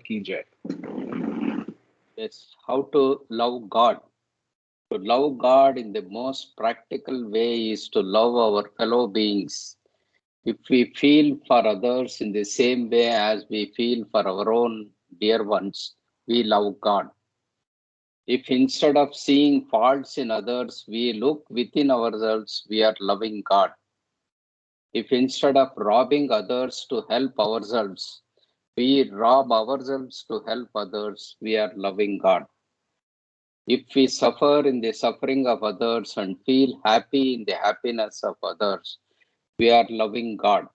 ki jai. Yes, how to love God. To love God in the most practical way is to love our fellow beings. If we feel for others in the same way as we feel for our own dear ones, we love God. If instead of seeing faults in others, we look within ourselves, we are loving God. If instead of robbing others to help ourselves, we rob ourselves to help others, we are loving God. If we suffer in the suffering of others and feel happy in the happiness of others, we are loving God.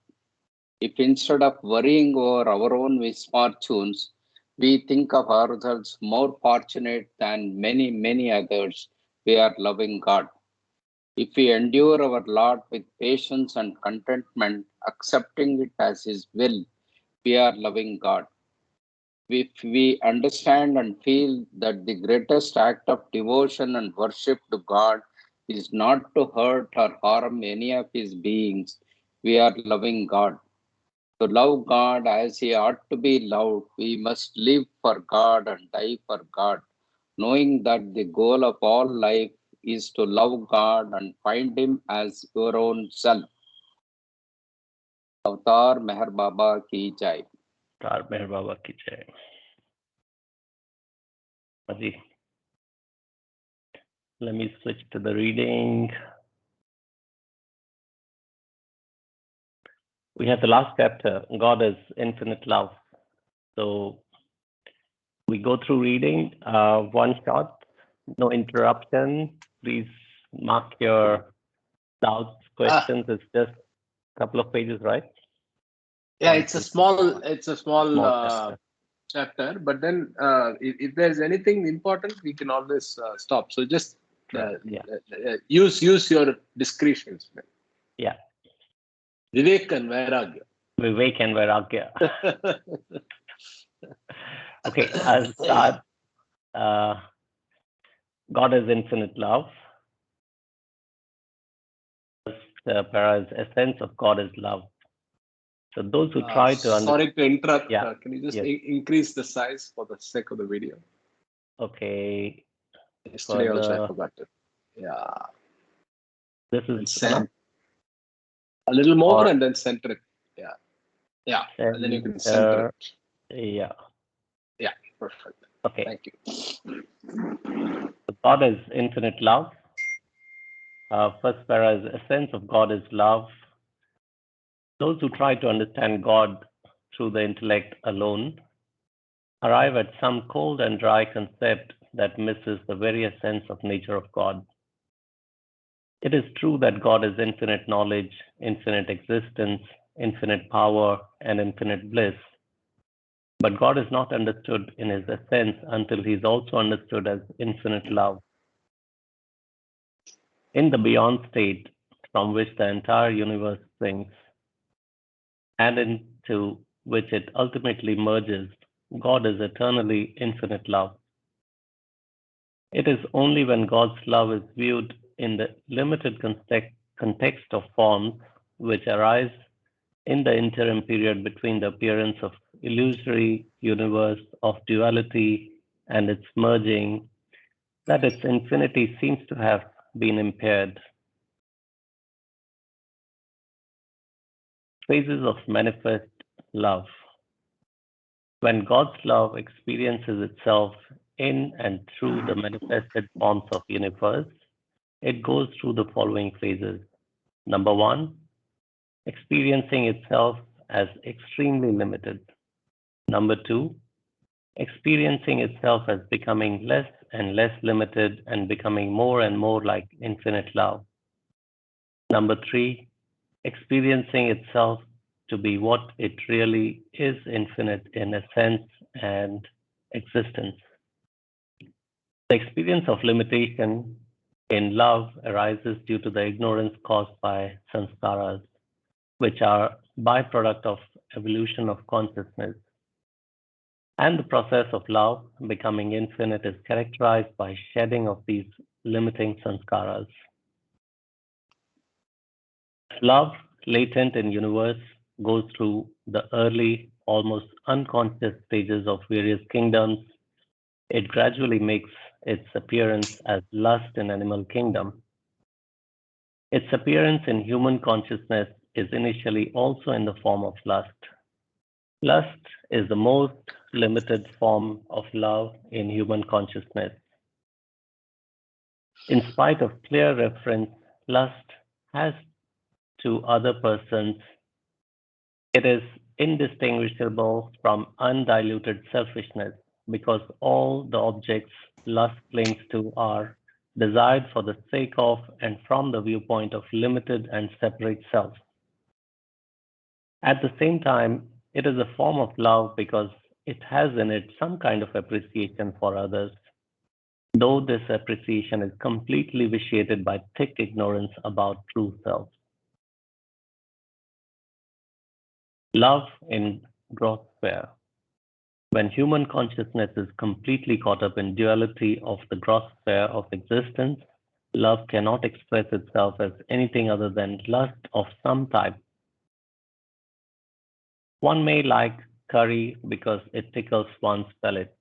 If instead of worrying over our own misfortunes, we think of ourselves more fortunate than many, many others, we are loving God. If we endure our lot with patience and contentment, accepting it as His will, we are loving God. If we understand and feel that the greatest act of devotion and worship to God is not to hurt or harm any of His beings, we are loving God. To love God as He ought to be loved, we must live for God and die for God, knowing that the goal of all life is to love God and find Him as your own self. Avatar Meher Baba ki jai. Avatar Meher Baba ki jai. Aji, let me switch to the reading. We have the last chapter, God is infinite love. So we go through reading one shot, no interruption. Please mark your doubts, questions. It's just a couple of pages, right? Yeah, it's a small chapter, but then if there's anything important, we can always stop. So just use your discretions. Yeah. Vivek and Vairagya. Vivek and Vairagya. Okay, I'll start. God is infinite love. Para is essence of God is love. So those who try to understand. Sorry to interrupt. Yeah. Can you just increase the size for the sake of the video? Okay. Yesterday also I forgot it. Yeah. This is a little more and then center it. Yeah. Yeah. Center, and then you can center it. Yeah. Yeah. Perfect. Okay. Thank you. So God is infinite love. First para is essence of God is love. Those who try to understand God through the intellect alone arrive at some cold and dry concept that misses the very essence of nature of God. It is true that God is infinite knowledge, infinite existence, infinite power, and infinite bliss. But God is not understood in his essence until he is also understood as infinite love. In the beyond state from which the entire universe springs, and into which it ultimately merges, God is eternally infinite love. It is only when God's love is viewed in the limited context of forms which arise in the interim period between the appearance of illusory universe of duality and its merging, that its infinity seems to have been impaired. Phases of manifest love. When God's love experiences itself in and through the manifested forms of universe, it goes through the following phases. Number one, experiencing itself as extremely limited. Number two, experiencing itself as becoming less and less limited and becoming more and more like infinite love. Number three, experiencing itself to be what it really is, infinite in essence and existence. The experience of limitation in love arises due to the ignorance caused by sanskaras, which are byproduct of evolution of consciousness. And the process of love becoming infinite is characterized by shedding of these limiting sanskaras. Love, latent in universe, goes through the early almost unconscious stages of various kingdoms, it gradually makes its appearance as lust in animal kingdom. Its appearance in human consciousness is initially also in the form of lust. Lust is the most limited form of love in human consciousness. In spite of clear reference, lust has to other persons, it is indistinguishable from undiluted selfishness because all the objects lust clings to are desired for the sake of and from the viewpoint of limited and separate self. At the same time, it is a form of love because it has in it some kind of appreciation for others, though this appreciation is completely vitiated by thick ignorance about true self. Love in gross sphere. When human consciousness is completely caught up in duality of the gross sphere of existence, love cannot express itself as anything other than lust of some type. One may like curry because it tickles one's palate.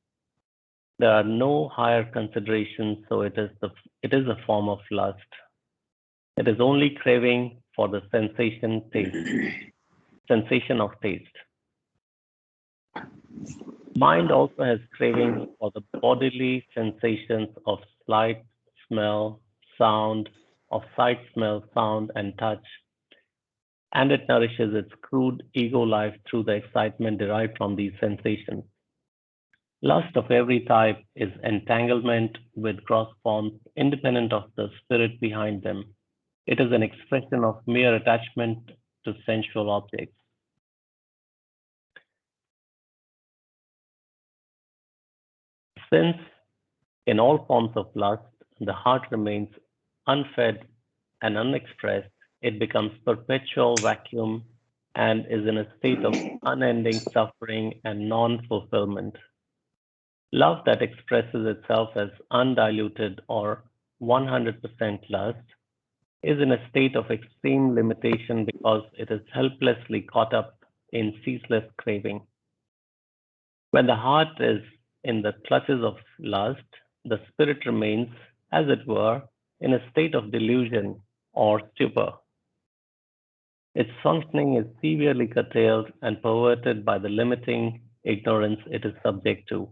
There are no higher considerations, so it is a form of lust. It is only craving for the sensation of taste. Mind also has craving for the bodily sensations of sight, smell, sound, of sight, smell, sound, and touch, and it nourishes its crude ego life through the excitement derived from these sensations. Lust of every type is entanglement with gross forms independent of the spirit behind them. It is an expression of mere attachment to sensual objects. Since in all forms of lust, the heart remains unfed and unexpressed, it becomes perpetual vacuum and is in a state of unending suffering and non-fulfillment. Love that expresses itself as undiluted or 100% lust is in a state of extreme limitation because it is helplessly caught up in ceaseless craving. When the heart is in the clutches of lust, the spirit remains, as it were, in a state of delusion or stupor. Its functioning is severely curtailed and perverted by the limiting ignorance it is subject to.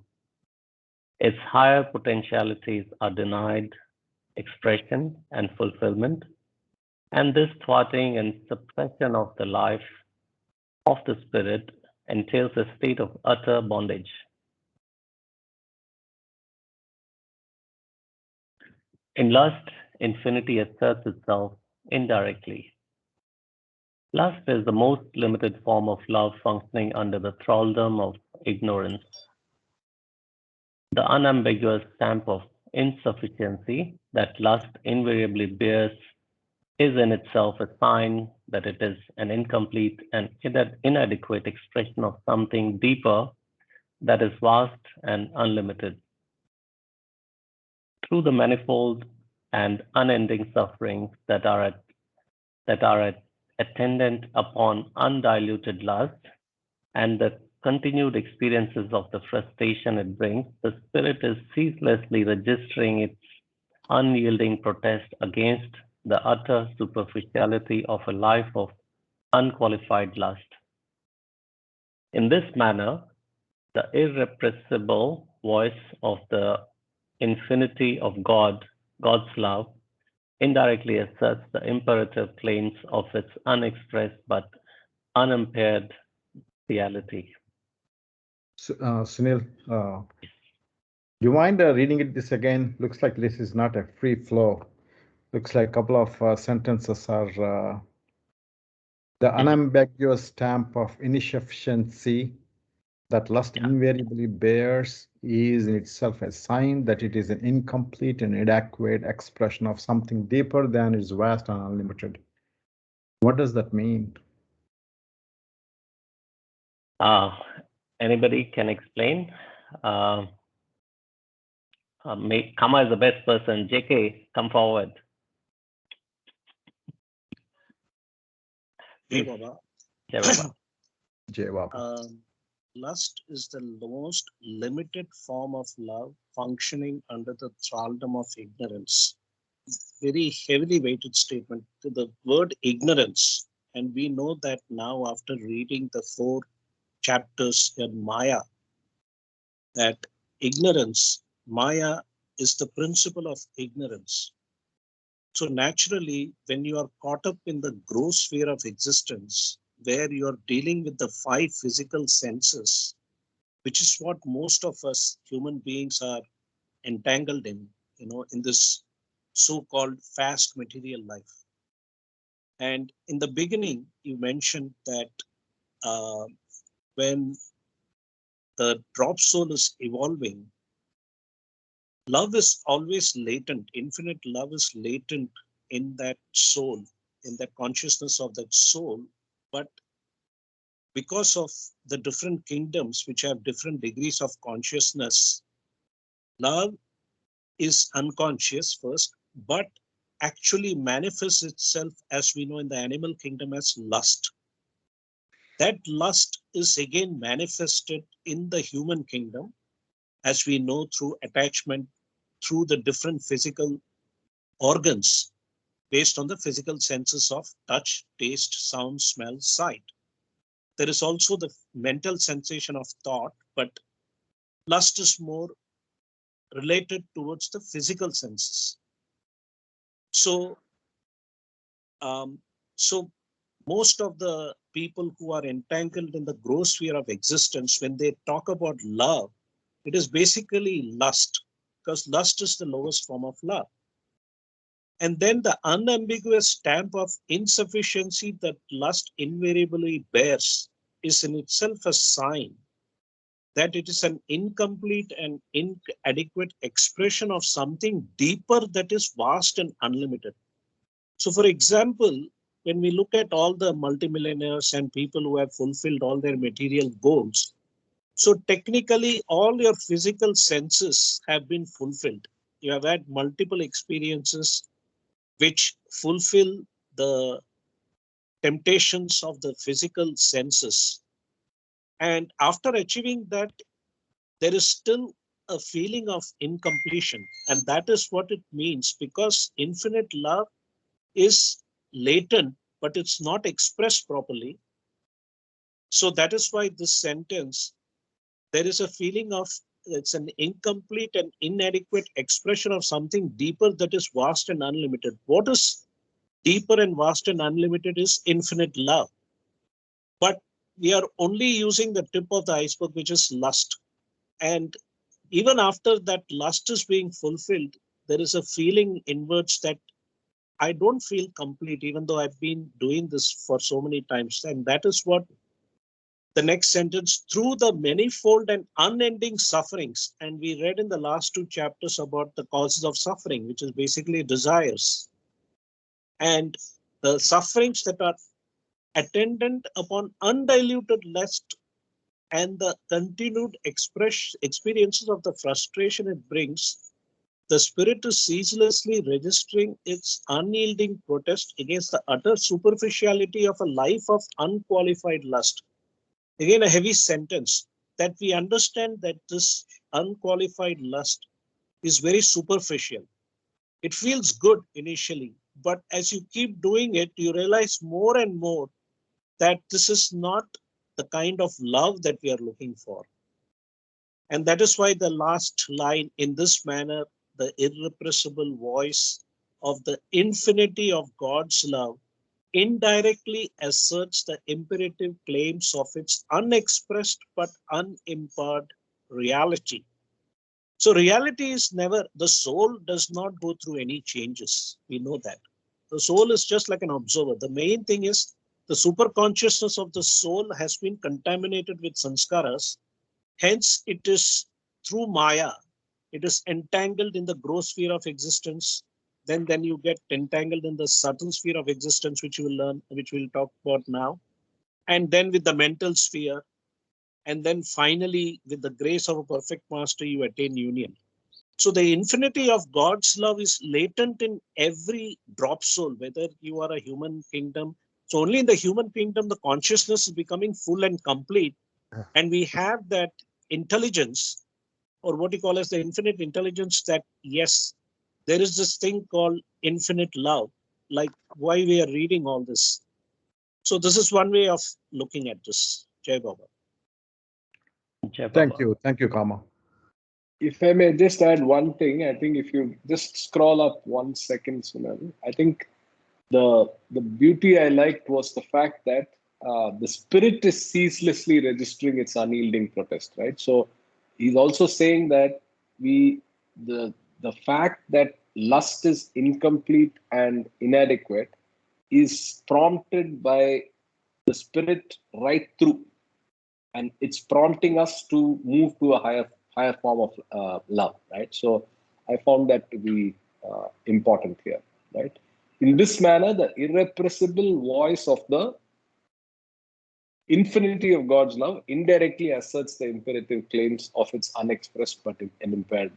Its higher potentialities are denied expression and fulfillment, and this thwarting and suppression of the life of the spirit entails a state of utter bondage. In lust, infinity asserts itself indirectly. Lust is the most limited form of love functioning under the thraldom of ignorance. The unambiguous stamp of insufficiency that lust invariably bears is in itself a sign that it is an incomplete and inadequate expression of something deeper that is vast and unlimited. Through the manifold and unending sufferings that are attendant upon undiluted lust and the continued experiences of the frustration it brings, the spirit is ceaselessly registering its unyielding protest against the utter superficiality of a life of unqualified lust. In this manner, the irrepressible voice of the infinity of God's love, indirectly asserts the imperative claims of its unexpressed but unimpaired reality. Sunil, do you mind reading this again? Looks like this is not a free flow. Looks like a couple of sentences are the unambiguous stamp of insufficiency that lust invariably bears is in itself a sign that it is an incomplete and inadequate expression of something deeper than is vast and unlimited. What does that mean? Anybody can explain? Kama is the best person. JK, come forward. Jai Baba. Jai Baba. lust is the most limited form of love functioning under the thraldom of ignorance. Very heavily weighted statement to the word ignorance. And we know that now after reading the 4 chapters in Maya, that ignorance, Maya is the principle of ignorance. So naturally, when you are caught up in the gross sphere of existence, where you are dealing with the 5 physical senses, which is what most of us human beings are entangled in this so-called fast material life. And in the beginning, you mentioned that uh, when the drop soul is evolving, love is always latent. Infinite love is latent in that soul, in that consciousness of that soul. But because of the different kingdoms which have different degrees of consciousness, love is unconscious first, but actually manifests itself, as we know in the animal kingdom, as lust. That lust is again manifested in the human kingdom, as we know, through attachment, through the different physical organs based on the physical senses of touch, taste, sound, smell, sight. There is also the mental sensation of thought, but lust is more related towards the physical senses. So, um, so most of the people who are entangled in the gross sphere of existence, when they talk about love, it is basically lust, because lust is the lowest form of love. And then the unambiguous stamp of insufficiency that lust invariably bears is in itself a sign that it is an incomplete and inadequate expression of something deeper that is vast and unlimited. So, for example, when we look at all the multimillionaires and people who have fulfilled all their material goals, so technically all your physical senses have been fulfilled. You have had multiple experiences which fulfill the temptations of the physical senses. And after achieving that, there is still a feeling of incompletion. And that is what it means, because infinite love is latent, but it's not expressed properly. So that is why this sentence, there is a feeling of it's an incomplete and inadequate expression of something deeper that is vast and unlimited. What is deeper and vast and unlimited is infinite love. But we are only using the tip of the iceberg, which is lust. And even after that lust is being fulfilled, there is a feeling inwards that I don't feel complete, even though I've been doing this for so many times. And that is what the next sentence, through the manifold and unending sufferings. And we read in the last 2 chapters about the causes of suffering, which is basically desires. And the sufferings that are attendant upon undiluted lust and the continued experiences of the frustration it brings, the spirit is ceaselessly registering its unyielding protest against the utter superficiality of a life of unqualified lust. Again, a heavy sentence, that we understand that this unqualified lust is very superficial. It feels good initially, but as you keep doing it, you realize more and more that this is not the kind of love that we are looking for. And that is why the last line, in this manner, the irrepressible voice of the infinity of God's love indirectly asserts the imperative claims of its unexpressed but unimpaired reality. So reality is never, the soul does not go through any changes. We know that. The soul is just like an observer. The main thing is the super consciousness of the soul has been contaminated with sanskaras. Hence, it is through Maya, it is entangled in the gross sphere of existence. Then you get entangled in the subtle sphere of existence, which you will learn, which we'll talk about now. And then with the mental sphere. And then finally, with the grace of a perfect master, you attain union. So the infinity of God's love is latent in every drop soul, whether you are a human kingdom. So only in the human kingdom, the consciousness is becoming full and complete. And we have that intelligence, or what you call as the infinite intelligence, that yes, there is this thing called infinite love, like why we are reading all this. So this is one way of looking at this. Jai Baba. Jai Thank Baba. you. Thank you, Kama. If I may just add one thing, I think if you just scroll up 1 second, Sunil, I think the beauty I liked was the fact that the spirit is ceaselessly registering its unyielding protest, right? So he's also saying that the fact that lust is incomplete and inadequate is prompted by the spirit right through, and it's prompting us to move to a higher form of love, right? So I found that to be important here, right? In this manner, the irrepressible voice of the infinity of God's love indirectly asserts the imperative claims of its unexpressed but unimpaired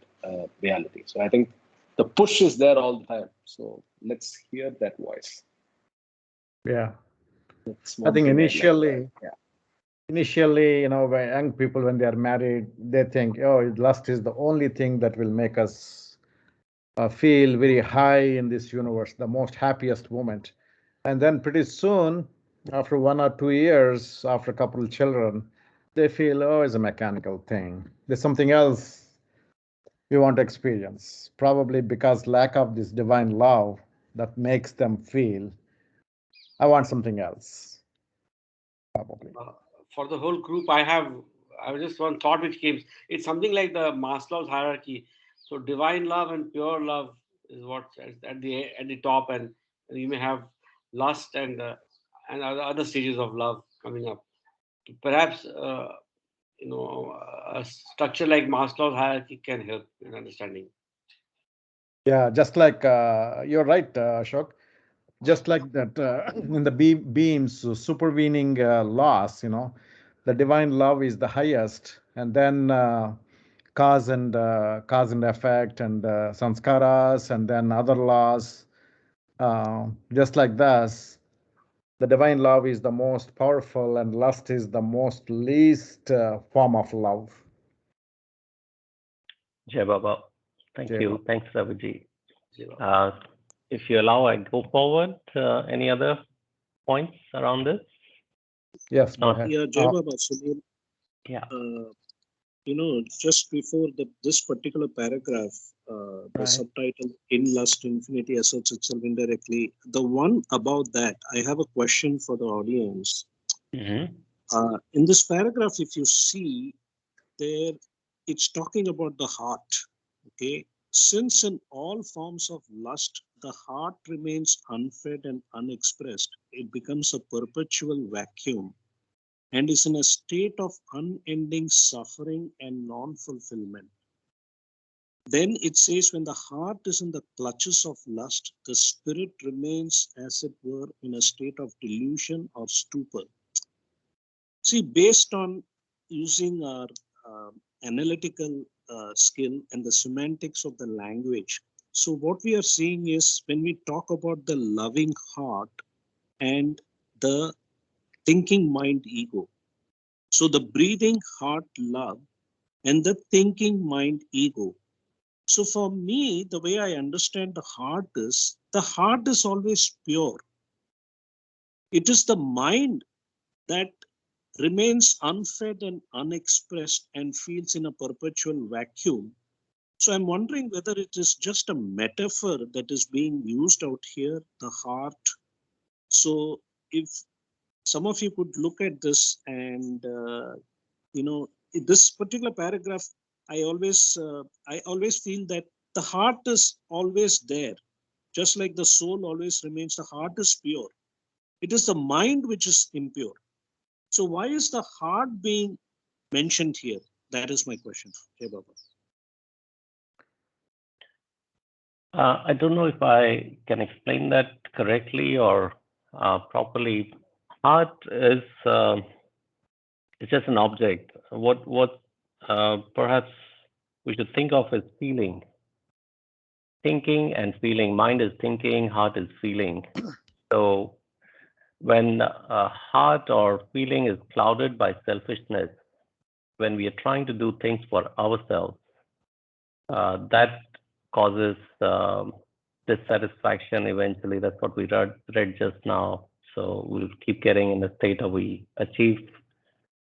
reality. So I think the push is there all the time. So let's hear that voice. Yeah. That's I one think thing like. initially, Yeah. when young people, when they are married, they think, oh, lust is the only thing that will make us feel very high in this universe, the most happiest moment. And then pretty soon, after 1 or 2 years, after a couple of children, they feel, oh, it's a mechanical thing. There's something else we want to experience. Probably because lack of this divine love that makes them feel, I want something else. Probably. For the whole group, I was just one thought which came. It's something like the Maslow's hierarchy. So divine love and pure love is what's at the top, and you may have lust and other stages of love coming up. Perhaps a structure like Maslow's hierarchy can help in understanding. Yeah, just like you're right, Ashok. Just like that, in the beams, supervening laws, the divine love is the highest, and then cause and effect, and sanskaras, and then other laws. Just like this, the divine love is the most powerful, and lust is the most least form of love. Jai Baba. Thank Jai you. Baba. Thanks, Raviji. If you allow, I go forward. Any other points around this? Yes, go ahead. Yeah, Jai Baba, Sunil. Yeah. Just before this particular paragraph, the Right. subtitle "In Lust Infinity Asserts Itself Indirectly," the one about that, I have a question for the audience. Mm-hmm. In this paragraph, if you see there, it's talking about the heart. Okay, since in all forms of lust, the heart remains unfed and unexpressed, it becomes a perpetual vacuum and is in a state of unending suffering and non-fulfillment. Then it says, when the heart is in the clutches of lust, the spirit remains, as it were, in a state of delusion or stupor. See, based on using our analytical skill and the semantics of the language, so what we are seeing is when we talk about the loving heart and the thinking mind ego, so the breathing heart love and the thinking mind ego. So for me, the way I understand the heart is always pure. It is the mind that remains unfed and unexpressed and feels in a perpetual vacuum. So I'm wondering whether it is just a metaphor that is being used out here, the heart. So if some of you could look at this and this particular paragraph, I always feel that the heart is always there, just like the soul always remains. The heart is pure. It is the mind which is impure. So why is the heart being mentioned here? That is my question. Hey, Baba. I don't know if I can explain that correctly or properly. Heart is it's just an object. What perhaps we should think of as feeling. Thinking and feeling. Mind is thinking, heart is feeling. So when a heart or feeling is clouded by selfishness, when we are trying to do things for ourselves, that causes dissatisfaction eventually. That's what we read just now. So we'll keep getting in a state of we achieve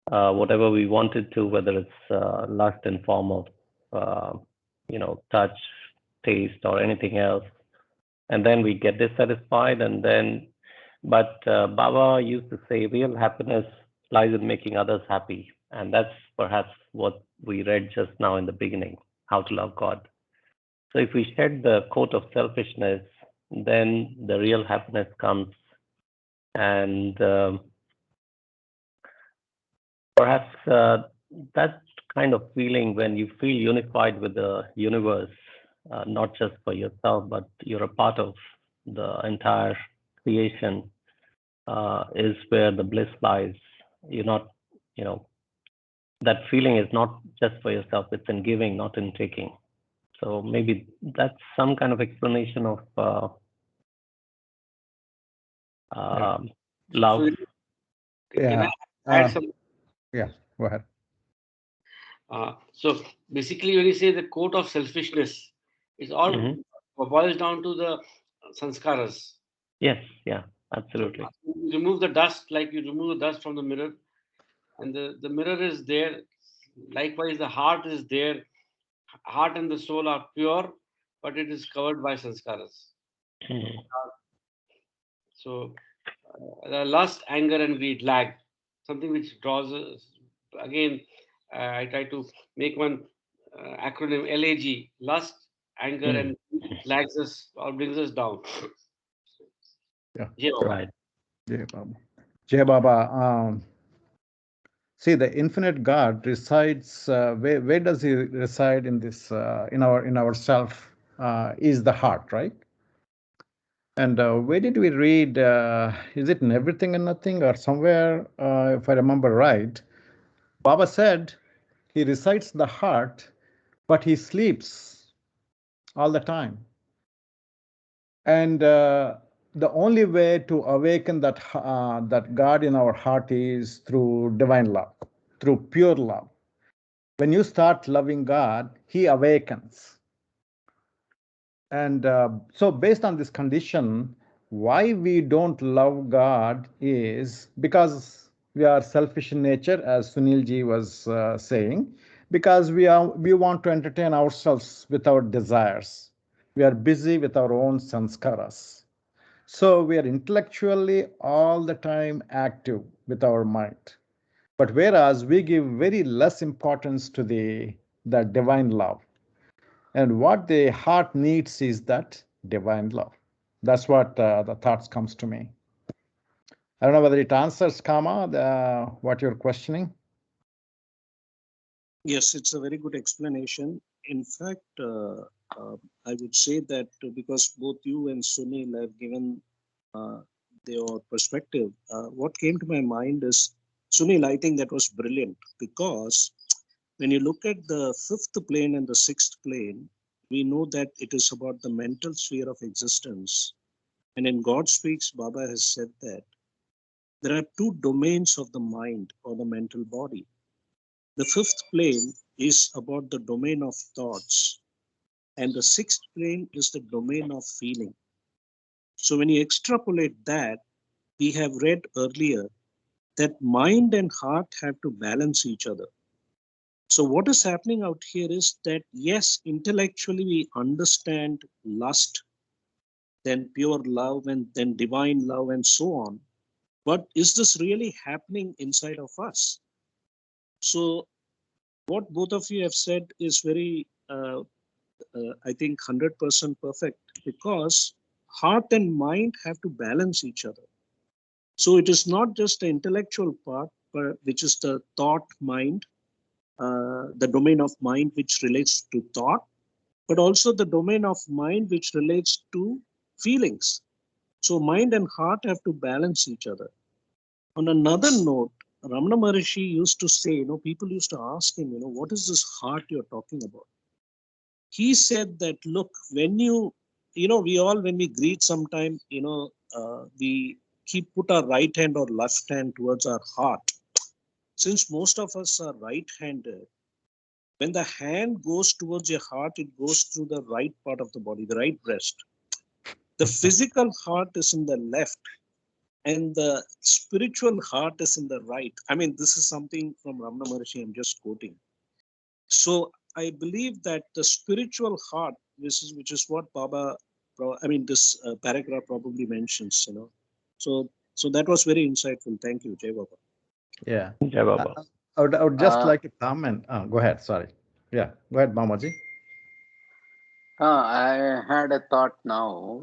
whatever we wanted to, whether it's lust in form of touch, taste, or anything else, and then we get dissatisfied. And then, but Baba used to say, real happiness lies in making others happy, and that's perhaps what we read just now in the beginning, how to love God. So if we shed the coat of selfishness, then the real happiness comes. And perhaps that kind of feeling when you feel unified with the universe, not just for yourself, but you're a part of the entire creation, is where the bliss lies. You're not, that feeling is not just for yourself, it's in giving, not in taking. So maybe that's some kind of explanation of love. So, can I add some? Yeah, go ahead. So basically, when you say the coat of selfishness, it's all boils down to the sanskaras. Yes, yeah, absolutely. So you remove the dust, like you remove the dust from the mirror, and the mirror is there. Likewise, the heart is there. Heart and the soul are pure, but it is covered by sanskaras. So the lust, anger, and greed, lag, something which draws us. Again, I try to make one acronym LAG: lust, anger, and lags us or brings us down. Yeah, Jai Baba. Right. Jai Baba. Jai Baba. See, the infinite God resides. Where does he reside in this? In our self is the heart, right? And where did we read? Is it in Everything and Nothing or somewhere? If I remember right, Baba said he resides in the heart, but he sleeps all the time. And the only way to awaken that that God in our heart is through divine love, through pure love. When you start loving God, He awakens. And so, based on this condition, why we don't love God is because we are selfish in nature, as Sunilji was saying, because we want to entertain ourselves with our desires. We are busy with our own sanskaras. So we are intellectually all the time active with our mind. But whereas we give very less importance to the divine love. And what the heart needs is that divine love. That's what the thoughts comes to me. I don't know whether it answers, Kama, what you're questioning. Yes, it's a very good explanation. In fact, I would say that because both you and Sunil have given their perspective, what came to my mind is, Sunil, I think that was brilliant, because when you look at the fifth plane and the sixth plane, we know that it is about the mental sphere of existence. And in God Speaks, Baba has said that there are two domains of the mind or the mental body. The fifth plane is about the domain of thoughts, and the sixth plane is the domain of feeling. So when you extrapolate that, we have read earlier that mind and heart have to balance each other. So what is happening out here is that, yes, intellectually we understand lust, then pure love, and then divine love, and so on. But is this really happening inside of us? So what both of you have said is very, I think, 100% perfect, because heart and mind have to balance each other. So it is not just the intellectual part, but which is the thought mind, the domain of mind which relates to thought, but also the domain of mind which relates to feelings. So mind and heart have to balance each other. On another note, Ramana Maharishi used to say, people used to ask him, what is this heart you're talking about? He said that, look, when we all, when we greet sometime, we put our right hand or left hand towards our heart. since most of us are right-handed, when the hand goes towards your heart, it goes through the right part of the body, the right breast. The physical heart is in the left, and the spiritual heart is in the right. I mean, this is something from Ramana Maharshi I'm just quoting. So I believe that the spiritual heart, which is what Baba, this paragraph probably mentions, So that was very insightful. Thank you, Jai Baba. Yeah. Jai Baba. I would just Uh, like to comment. Go ahead. Sorry. Yeah. Go ahead, Mamaji. I had a thought now.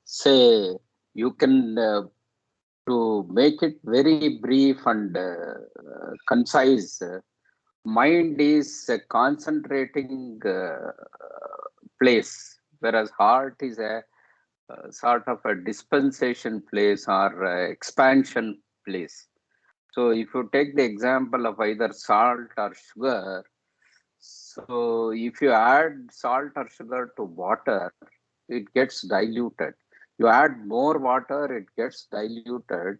Say, you can, to make it very brief and concise, mind is a concentrating place, whereas heart is a sort of a dispensation place or expansion place. So if you take the example of either salt or sugar, so if you add salt or sugar to water, it gets diluted. You add more water, it gets diluted.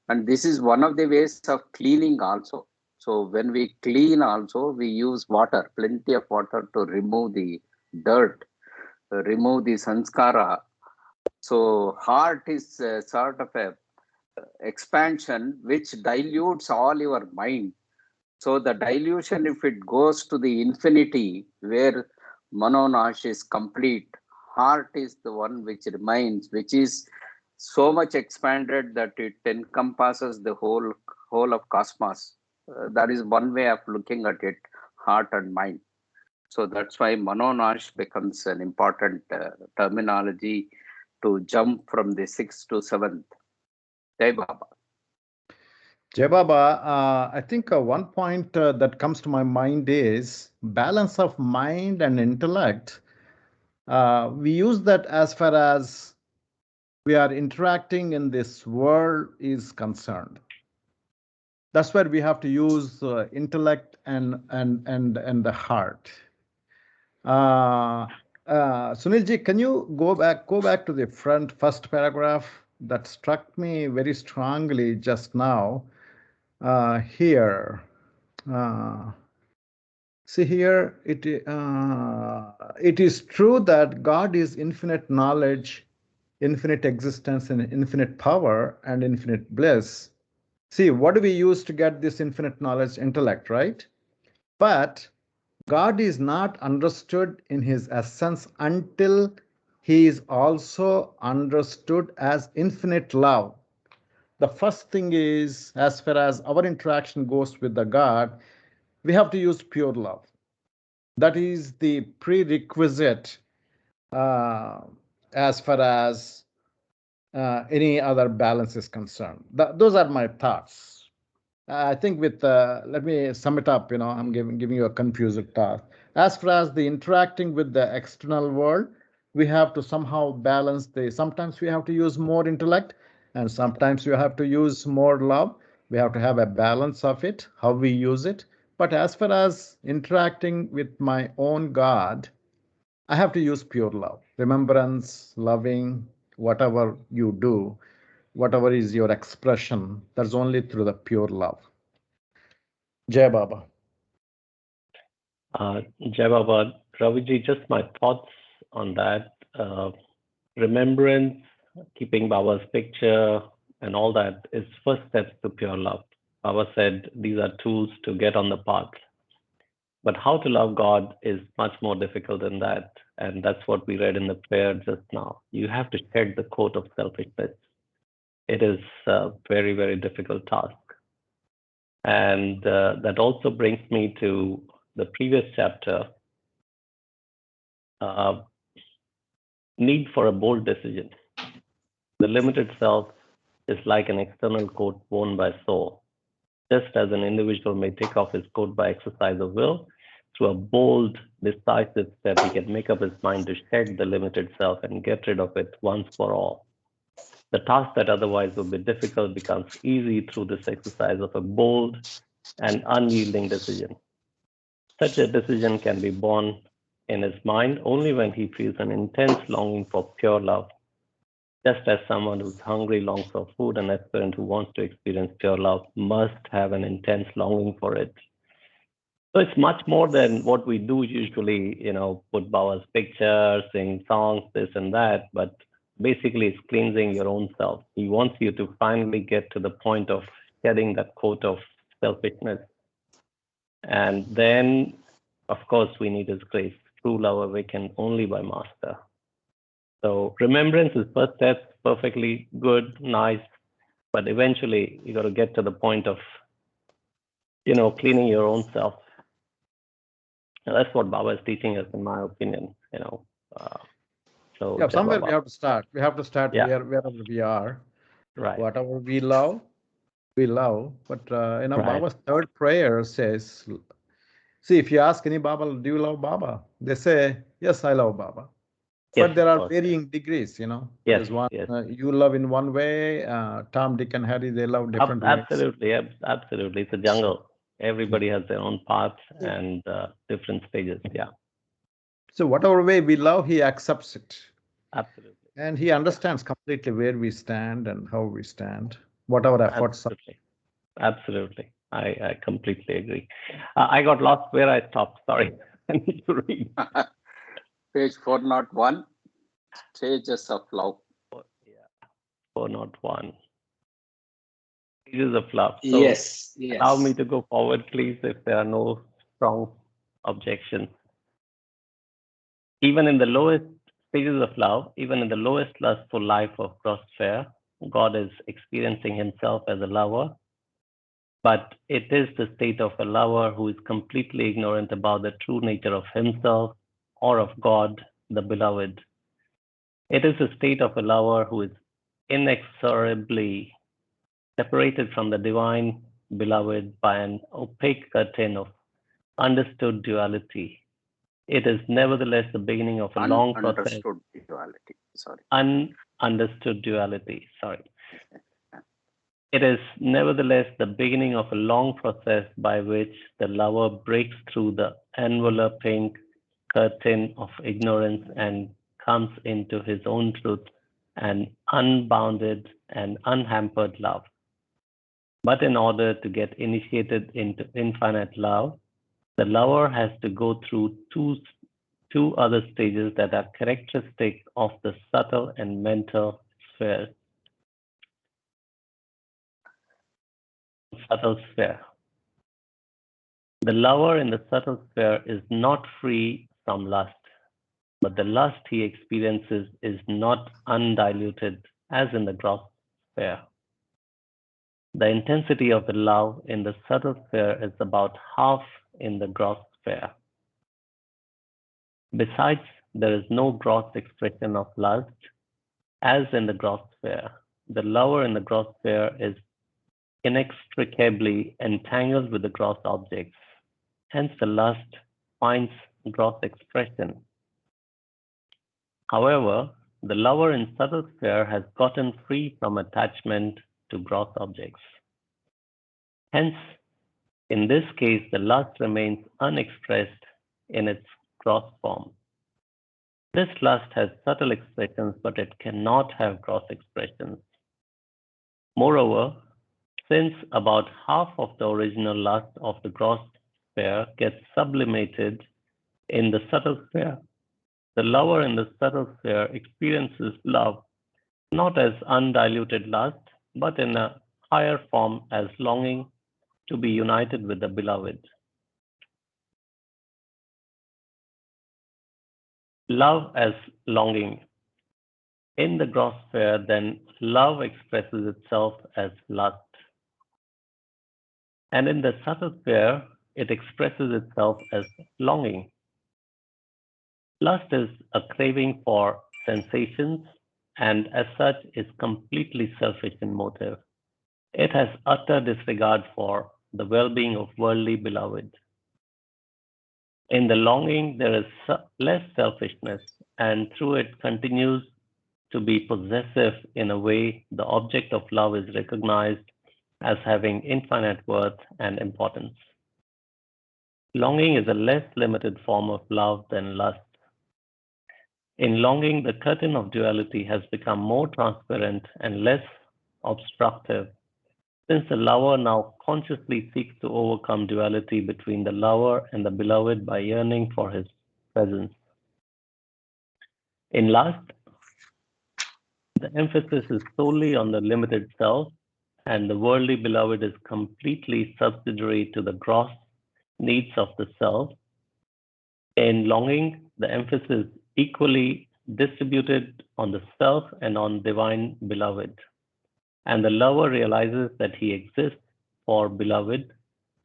And this is one of the ways of cleaning also. So when we clean also, we use water, plenty of water to remove the dirt, remove the sanskara. So heart is sort of a expansion which dilutes all your mind. So the dilution, if it goes to the infinity where Manonash is complete, heart is the one which remains, which is so much expanded that it encompasses the whole of cosmos. That is one way of looking at it, heart and mind. So that's why Manonash becomes an important terminology to jump from the 6th to 7th. Jai Baba. Jai Baba, I think one point that comes to my mind is balance of mind and intellect. We use that as far as we are interacting in this world is concerned. That's where we have to use intellect and the heart. Sunilji, can you go back to the first paragraph that struck me very strongly just now? Here, see here, it is true that God is infinite knowledge, infinite existence, and infinite power and infinite bliss. See, what do we use to get this infinite knowledge? Intellect, right? But God is not understood in his essence until he is also understood as infinite love. The first thing is, as far as our interaction goes with the God, we have to use pure love. That is the prerequisite as far as any other balance is concerned. Those are my thoughts. I think let me sum it up. I'm giving you a confused task. As far as the interacting with the external world, we have to somehow balance sometimes we have to use more intellect, and sometimes you have to use more love. We have to have a balance of it, how we use it. But as far as interacting with my own God, I have to use pure love, remembrance, loving, whatever you do, whatever is your expression, that's only through the pure love. Jai Baba. Jai Baba, Raviji, just my thoughts on that. Remembrance, keeping Baba's picture, and all that is first steps to pure love. Baba said these are tools to get on the path. But how to love God is much more difficult than that. And that's what we read in the prayer just now. You have to shed the coat of selfishness. It is a very, very difficult task. And that also brings me to the previous chapter, need for a bold decision. The limited self is like an external coat worn by Saul. Just as an individual may take off his coat by exercise of will, through a bold, decisive step, he can make up his mind to shed the limited self and get rid of it once for all. The task that otherwise would be difficult becomes easy through this exercise of a bold and unyielding decision. Such a decision can be born in his mind only when he feels an intense longing for pure love. Just as someone who's hungry longs for food, an aspirant who wants to experience pure love must have an intense longing for it. So it's much more than what we do usually, put Baba's picture, sing songs, this and that, but basically it's cleansing your own self. He wants you to finally get to the point of shedding that coat of selfishness. And then, of course, we need His grace. True love awakened only by Master. So remembrance is first step, perfectly good, nice, but eventually you got to get to the point of, cleaning your own self. And that's what Baba is teaching us, in my opinion. So Yeah, somewhere Baba. we have to start. We have to start wherever we are. Right. Whatever we love. But Right. Baba's third prayer says, see, if you ask any Baba, do you love Baba? They say, yes, I love Baba. Yes, But there of are course. varying degrees, Yes, There's one, yes. you love in one way, Tom, Dick, and Harry, they love different ways. Absolutely. It's a jungle. Everybody has their own paths and different stages. Yeah. So whatever way we love, he accepts it. Absolutely. And he understands completely where we stand and how we stand, whatever efforts. Absolutely. I completely agree. I got lost where I stopped. Sorry. I need to read. Page 401, Stages of Love. 401. Stages of Love. So Yes. allow me to go forward, please, if there are no strong objections. Even in the lowest stages of love, even in the lowest lustful life of gross fair, God is experiencing Himself as a lover. But it is the state of a lover who is completely ignorant about the true nature of himself or of God, the beloved. It is the state of a lover who is inexorably separated from the divine beloved by an opaque curtain of understood duality. It is nevertheless the beginning of a long process. Ununderstood duality. It is nevertheless the beginning of a long process by which the lover breaks through the enveloping curtain of ignorance and comes into his own truth and unbounded and unhampered love. But in order to get initiated into infinite love, the lover has to go through two other stages that are characteristic of the subtle and mental spheres. Subtle sphere. The lover in the subtle sphere is not free from lust, but the lust he experiences is not undiluted as in the gross sphere. The intensity of the love in the subtle sphere is about half in the gross sphere. Besides, there is no gross expression of lust as in the gross sphere. The lover in the gross sphere is inextricably entangled with the gross objects. Hence, the lust finds gross expression. However, the lover in subtle sphere has gotten free from attachment to gross objects. Hence, in this case, the lust remains unexpressed in its gross form. This lust has subtle expressions, but it cannot have gross expressions. Moreover, since about half of the original lust of the gross sphere gets sublimated in the subtle sphere, the lover in the subtle sphere experiences love not as undiluted lust, but in a higher form as longing to be united with the beloved. Love as longing. In the gross sphere, then, love expresses itself as lust. And in the subtle sphere, it expresses itself as longing. Lust is a craving for sensations and as such is completely selfish in motive. It has utter disregard for the well-being of worldly beloved. In the longing, there is less selfishness, and through it continues to be possessive in a way the object of love is recognized as having infinite worth and importance. Longing is a less limited form of love than lust. In longing, the curtain of duality has become more transparent and less obstructive, since the lover now consciously seeks to overcome duality between the lover and the beloved by yearning for his presence. In lust, the emphasis is solely on the limited self, and the worldly beloved is completely subsidiary to the gross needs of the self. In longing, the emphasis is equally distributed on the self and on divine beloved. And the lover realizes that he exists for beloved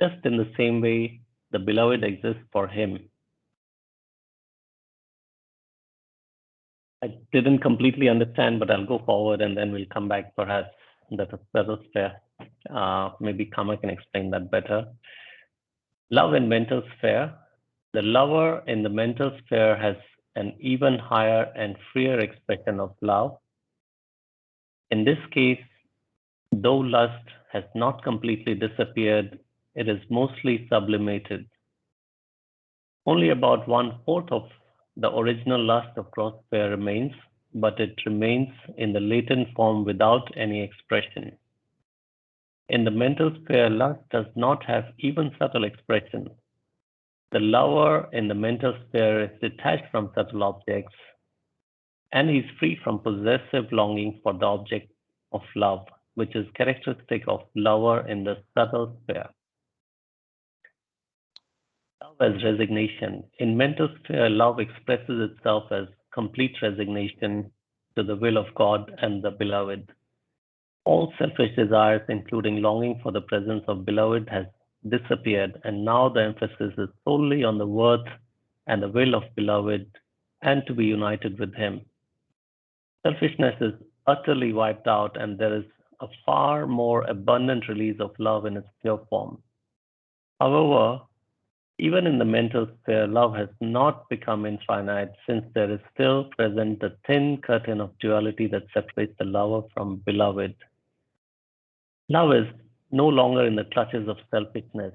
just in the same way the beloved exists for him. I didn't completely understand, but I'll go forward and then we'll come back perhaps. That was fair. Maybe Kama can explain that better. Love in mental sphere. The lover in the mental sphere has an even higher and freer expression of love. In this case, though lust has not completely disappeared, it is mostly sublimated. Only about 1/4 of the original lust of gross sphere remains, but it remains in the latent form without any expression. In the mental sphere, lust does not have even subtle expression. The lover in the mental sphere is detached from subtle objects, and he is free from possessive longing for the object of love, which is characteristic of lover in the subtle sphere. Love as resignation. In mental sphere, love expresses itself as complete resignation to the will of God and the beloved. All selfish desires, including longing for the presence of beloved, has disappeared, and now the emphasis is solely on the worth and the will of beloved and to be united with him. Selfishness is utterly wiped out, and there is a far more abundant release of love in its pure form. However, even in the mental sphere, love has not become infinite, since there is still present the thin curtain of duality that separates the lover from beloved. Love is no longer in the clutches of selfishness,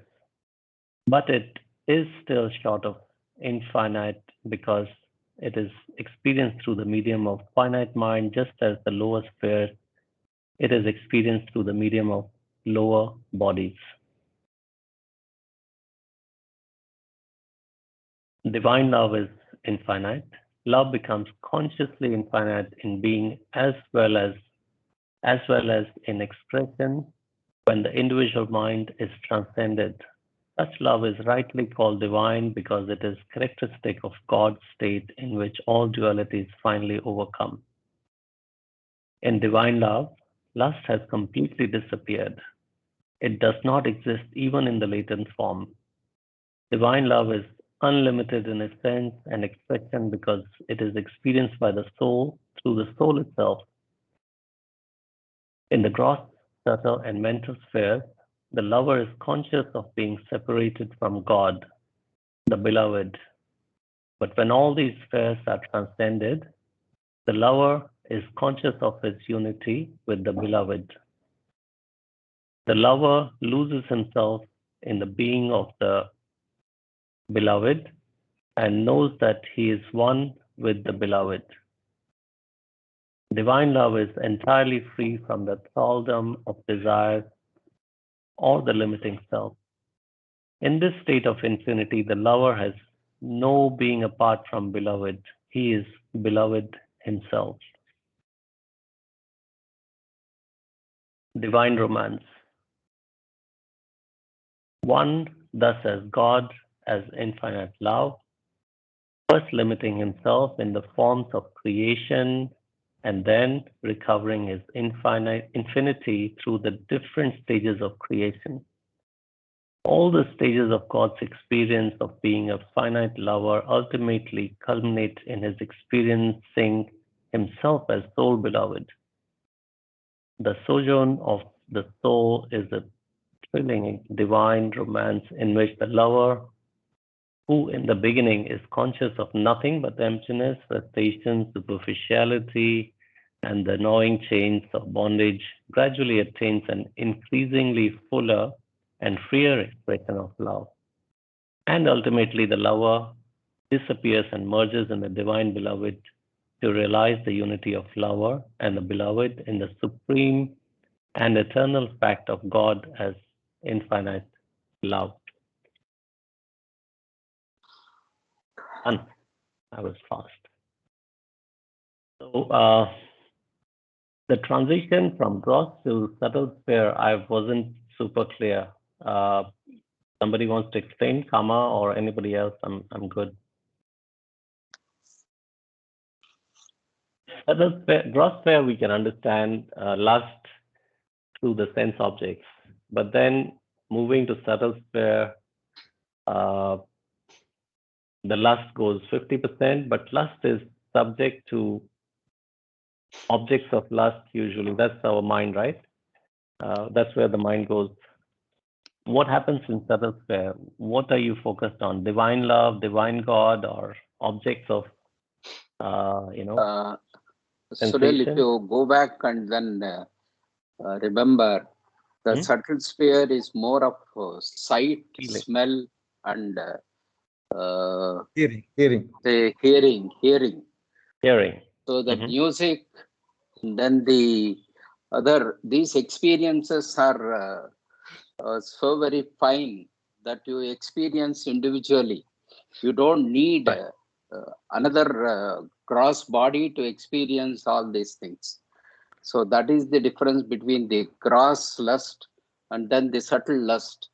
but it is still short of infinite because it is experienced through the medium of finite mind, just as the lower sphere, it is experienced through the medium of lower bodies. Divine love is infinite. Love becomes consciously infinite in being as well as in expression when the individual mind is transcended. Such love is rightly called divine because it is characteristic of God's state in which all duality is finally overcome. In divine love, lust has completely disappeared. It does not exist even in the latent form. Divine love is unlimited in essence and expression because it is experienced by the soul through the soul itself. In the gross, subtle, and mental spheres, the lover is conscious of being separated from God, the beloved. But when all these spheres are transcended, the lover is conscious of his unity with the beloved. The lover loses himself in the being of the beloved and knows that he is one with the beloved. Divine love is entirely free from the thraldom of desire or the limiting self. In this state of infinity, the lover has no being apart from beloved. He is beloved himself. Divine romance. One thus as God as infinite love, first limiting himself in the forms of creation and then recovering his infinity through the different stages of creation. All the stages of God's experience of being a finite lover ultimately culminate in his experiencing himself as soul beloved. The sojourn of the soul is a thrilling divine romance in which the lover, who in the beginning is conscious of nothing but emptiness, frustration, superficiality, and the gnawing chains of bondage, gradually attains an increasingly fuller and freer expression of love. And ultimately, the lover disappears and merges in the divine beloved to realize the unity of lover and the beloved in the supreme and eternal fact of God as infinite love. And I was fast. So the transition from gross to subtle sphere, I wasn't super clear. Somebody wants to explain, Kama, or anybody else? I'm good. Subtle sphere, gross sphere, we can understand lust through the sense objects, but then moving to subtle sphere, the lust goes 50%, but lust is subject to objects of lust usually. That's our mind, right? That's where the mind goes. What happens in subtle sphere? What are you focused on? Divine love, divine God, or objects of, Sunil, if sensation? you go back and then remember, the subtle sphere is more of sight, Feeling. smell, and Hearing. say hearing. Hearing. So the music, and then the other, these experiences are so very fine that you experience individually. You don't need another gross body to experience all these things. So that is the difference between the gross lust and then the subtle lust.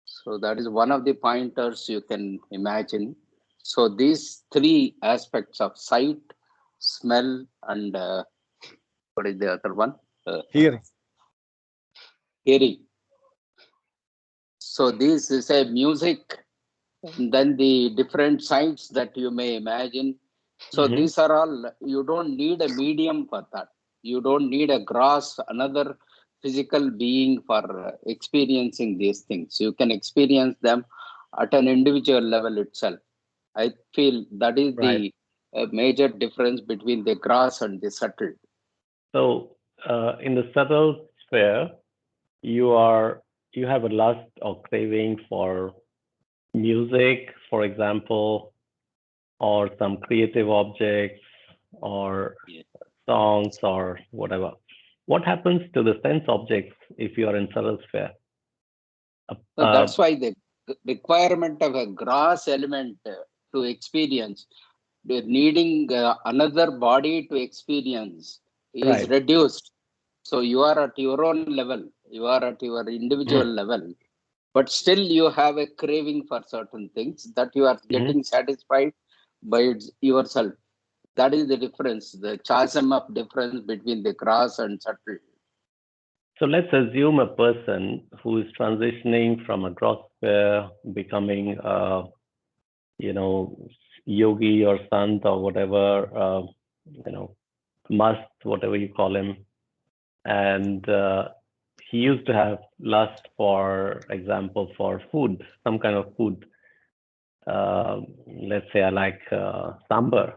So that is one of the pointers you can imagine. So these three aspects of sight, smell, and what is the other one? Hearing. Hearing. So this is a music, and then the different sights that you may imagine. So these are all, you don't need a medium for that. You don't need a gross, another physical being for experiencing these things. You can experience them at an individual level itself. I feel that is Right. the major difference between the gross and the subtle. So in the subtle sphere, you have a lust or craving for music, for example, or some creative objects, or songs, or whatever. What happens to the sense objects if you are in subtle sphere? So that's why the requirement of a gross element to experience, the needing another body to experience is reduced. So you are at your own level, you are at your individual level, but still you have a craving for certain things that you are getting satisfied by yourself. That is the difference, the chasm of difference between the gross and subtle. So let's assume a person who is transitioning from a gross sphere, becoming yogi or sant or whatever, must, whatever you call him. And he used to have lust, for example, for food, some kind of food. Let's say I like sambar.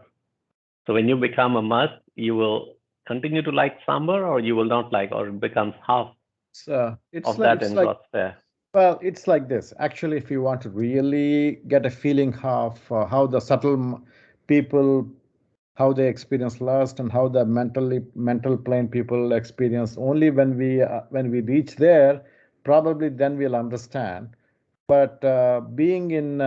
So when you become a must, you will continue to like sambar, or you will not like, or it becomes half of that in gross sphere. Well, it's like this. Actually, if you want to really get a feeling of how the subtle people, how they experience lust, and how the mental plane people experience, only when we reach there, probably then we'll understand. But being in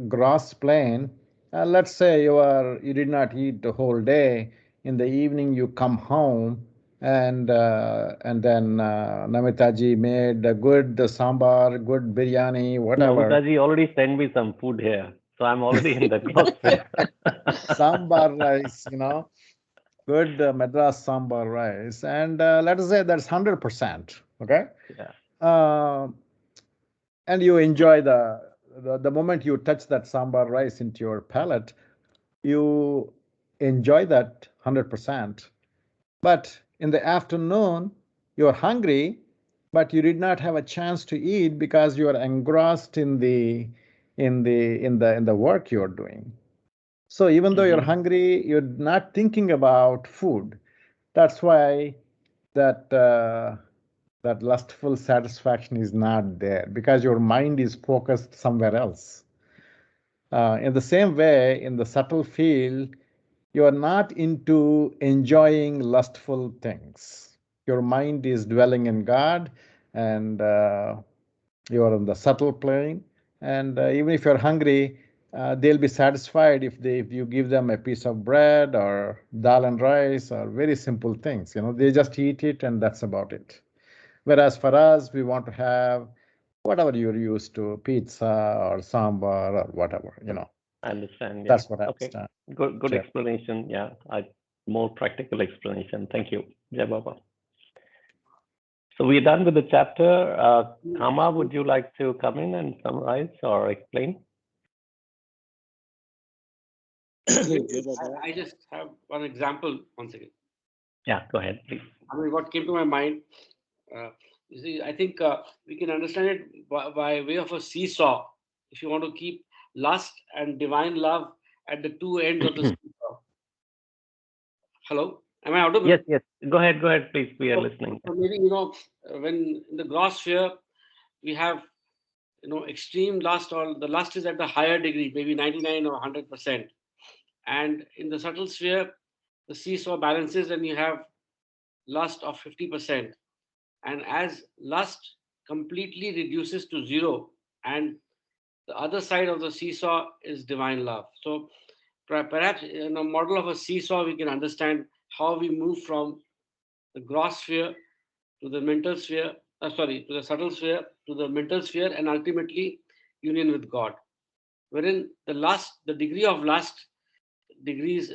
gross plane, let's say you did not eat the whole day. In the evening, you come home, and then Namitaji made a good sambar, good biryani, whatever. Namitaji already sent me some food here, so I'm already in the gross sphere. Sambar rice, good Madras sambar rice, and let us say that's 100%. Okay. Yeah. And you enjoy the moment you touch that sambar rice into your palate, you enjoy that 100%. But in the afternoon, you're hungry, but you did not have a chance to eat because you are engrossed in the work you're doing. So even though you're hungry, you're not thinking about food. That's why that that lustful satisfaction is not there, because your mind is focused somewhere else. In the same way, in the subtle field, you are not into enjoying lustful things. Your mind is dwelling in God, and you are on the subtle plane. And even if you're hungry, they'll be satisfied if you give them a piece of bread or dal and rice or very simple things. They just eat it and that's about it. Whereas for us, we want to have whatever you're used to, pizza or sambar or whatever. I understand. Yeah. That's what I Okay. understand. Good Sure. explanation. Yeah. More practical explanation. Thank you, Jai Baba. So we're done with the chapter. Kama, would you like to come in and summarize or explain? I just have one example once again. Yeah, go ahead, please. I mean, what came to my mind, you see, I think we can understand it by way of a seesaw. If you want to keep lust and divine love at the two ends of the seesaw. Hello? Am I audible? Yes. Go ahead, please. We are listening. So maybe, when in the gross sphere, we have, extreme lust, or the lust is at the higher degree, maybe 99 or 100%. And in the subtle sphere, the seesaw balances and you have lust of 50%. And as lust completely reduces to zero, and the other side of the seesaw is divine love. So perhaps in a model of a seesaw, we can understand how we move from the gross sphere to the mental sphere, to the subtle sphere, to the mental sphere, and ultimately union with God. Wherein the degree of lust decreases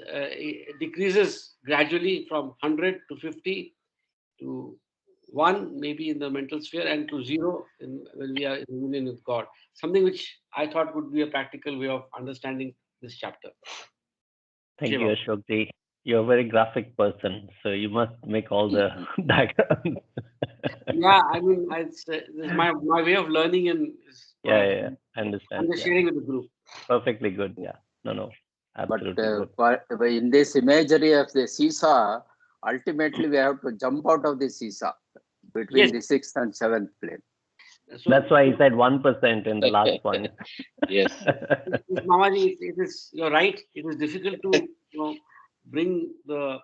gradually from 100 to 50 to 1, maybe in the mental sphere, and to 0 when we are in union with God. Something which I thought would be a practical way of understanding this chapter. Thank you, Ashokji. You're a very graphic person, so you must make all the diagrams. Yeah, I mean, this is my way of learning, and yeah, I understand. I'm just sharing with the group. Perfectly good. Yeah, no, absolutely good. But in this imagery of the seesaw, ultimately we have to jump out of the seesaw between the 6th and 7th plane. So, that's why he said 1% in the last point. Yes. Mamaji, you're right. It is difficult to bring the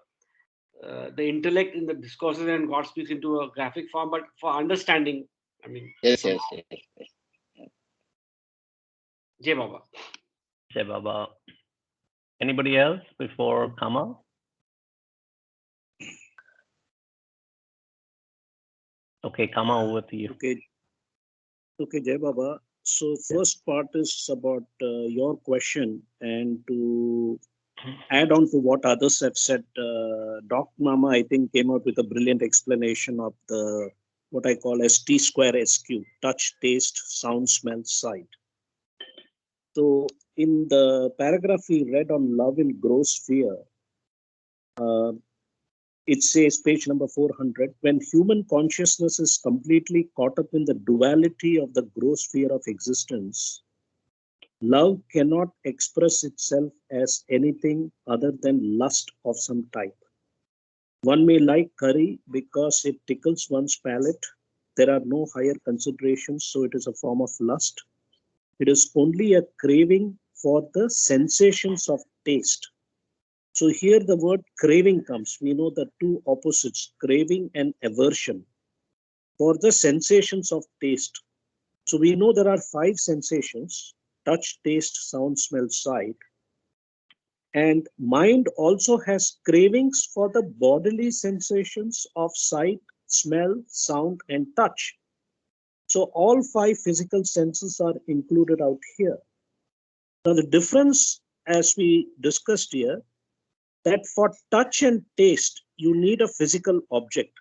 intellect in the discourses and God speaks into a graphic form, but for understanding, I mean. Yes. Jai Baba. Jai Baba. Anybody else before Kama? Okay, Kama, over to you. Okay, Jai Baba. So first part is about your question, and to add on to what others have said, Doc Mama, I think, came out with a brilliant explanation of what I call as T square SQ: touch, taste, sound, smell, sight. So in the paragraph we read on love in gross sphere, it says, page number 400, when human consciousness is completely caught up in the duality of the gross sphere of existence, love cannot express itself as anything other than lust of some type. One may like curry because it tickles one's palate. There are no higher considerations, so it is a form of lust. It is only a craving for the sensations of taste. So here the word craving comes. We know the two opposites, craving and aversion, for the sensations of taste. So we know there are 5 sensations: touch, taste, sound, smell, sight. And mind also has cravings for the bodily sensations of sight, smell, sound, and touch. So all 5 physical senses are included out here. Now the difference, as we discussed here, that for touch and taste, you need a physical object.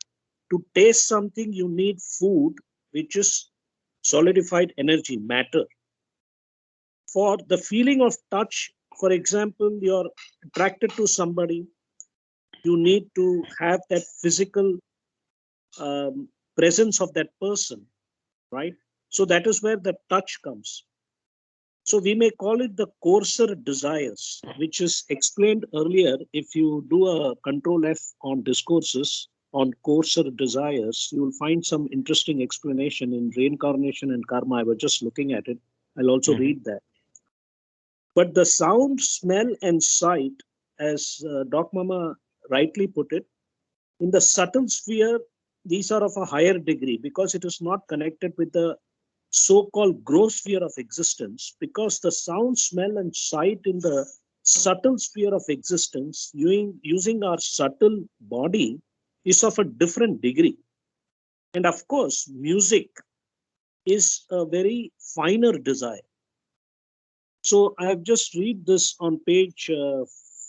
To taste something, you need food, which is solidified energy, matter. For the feeling of touch, for example, you're attracted to somebody, you need to have that physical presence of that person, right? So that is where the touch comes. So we may call it the coarser desires, which is explained earlier. If you do a Control F on discourses on coarser desires, you will find some interesting explanation in Reincarnation and Karma. I was just looking at it. I'll also read that. But the sound, smell, and sight as Doc Mama rightly put it, in the subtle sphere, these are of a higher degree because it is not connected with the so-called gross sphere of existence, because the sound, smell, and sight in the subtle sphere of existence, using our subtle body, is of a different degree. And of course, music is a very finer desire. So I have just read this on page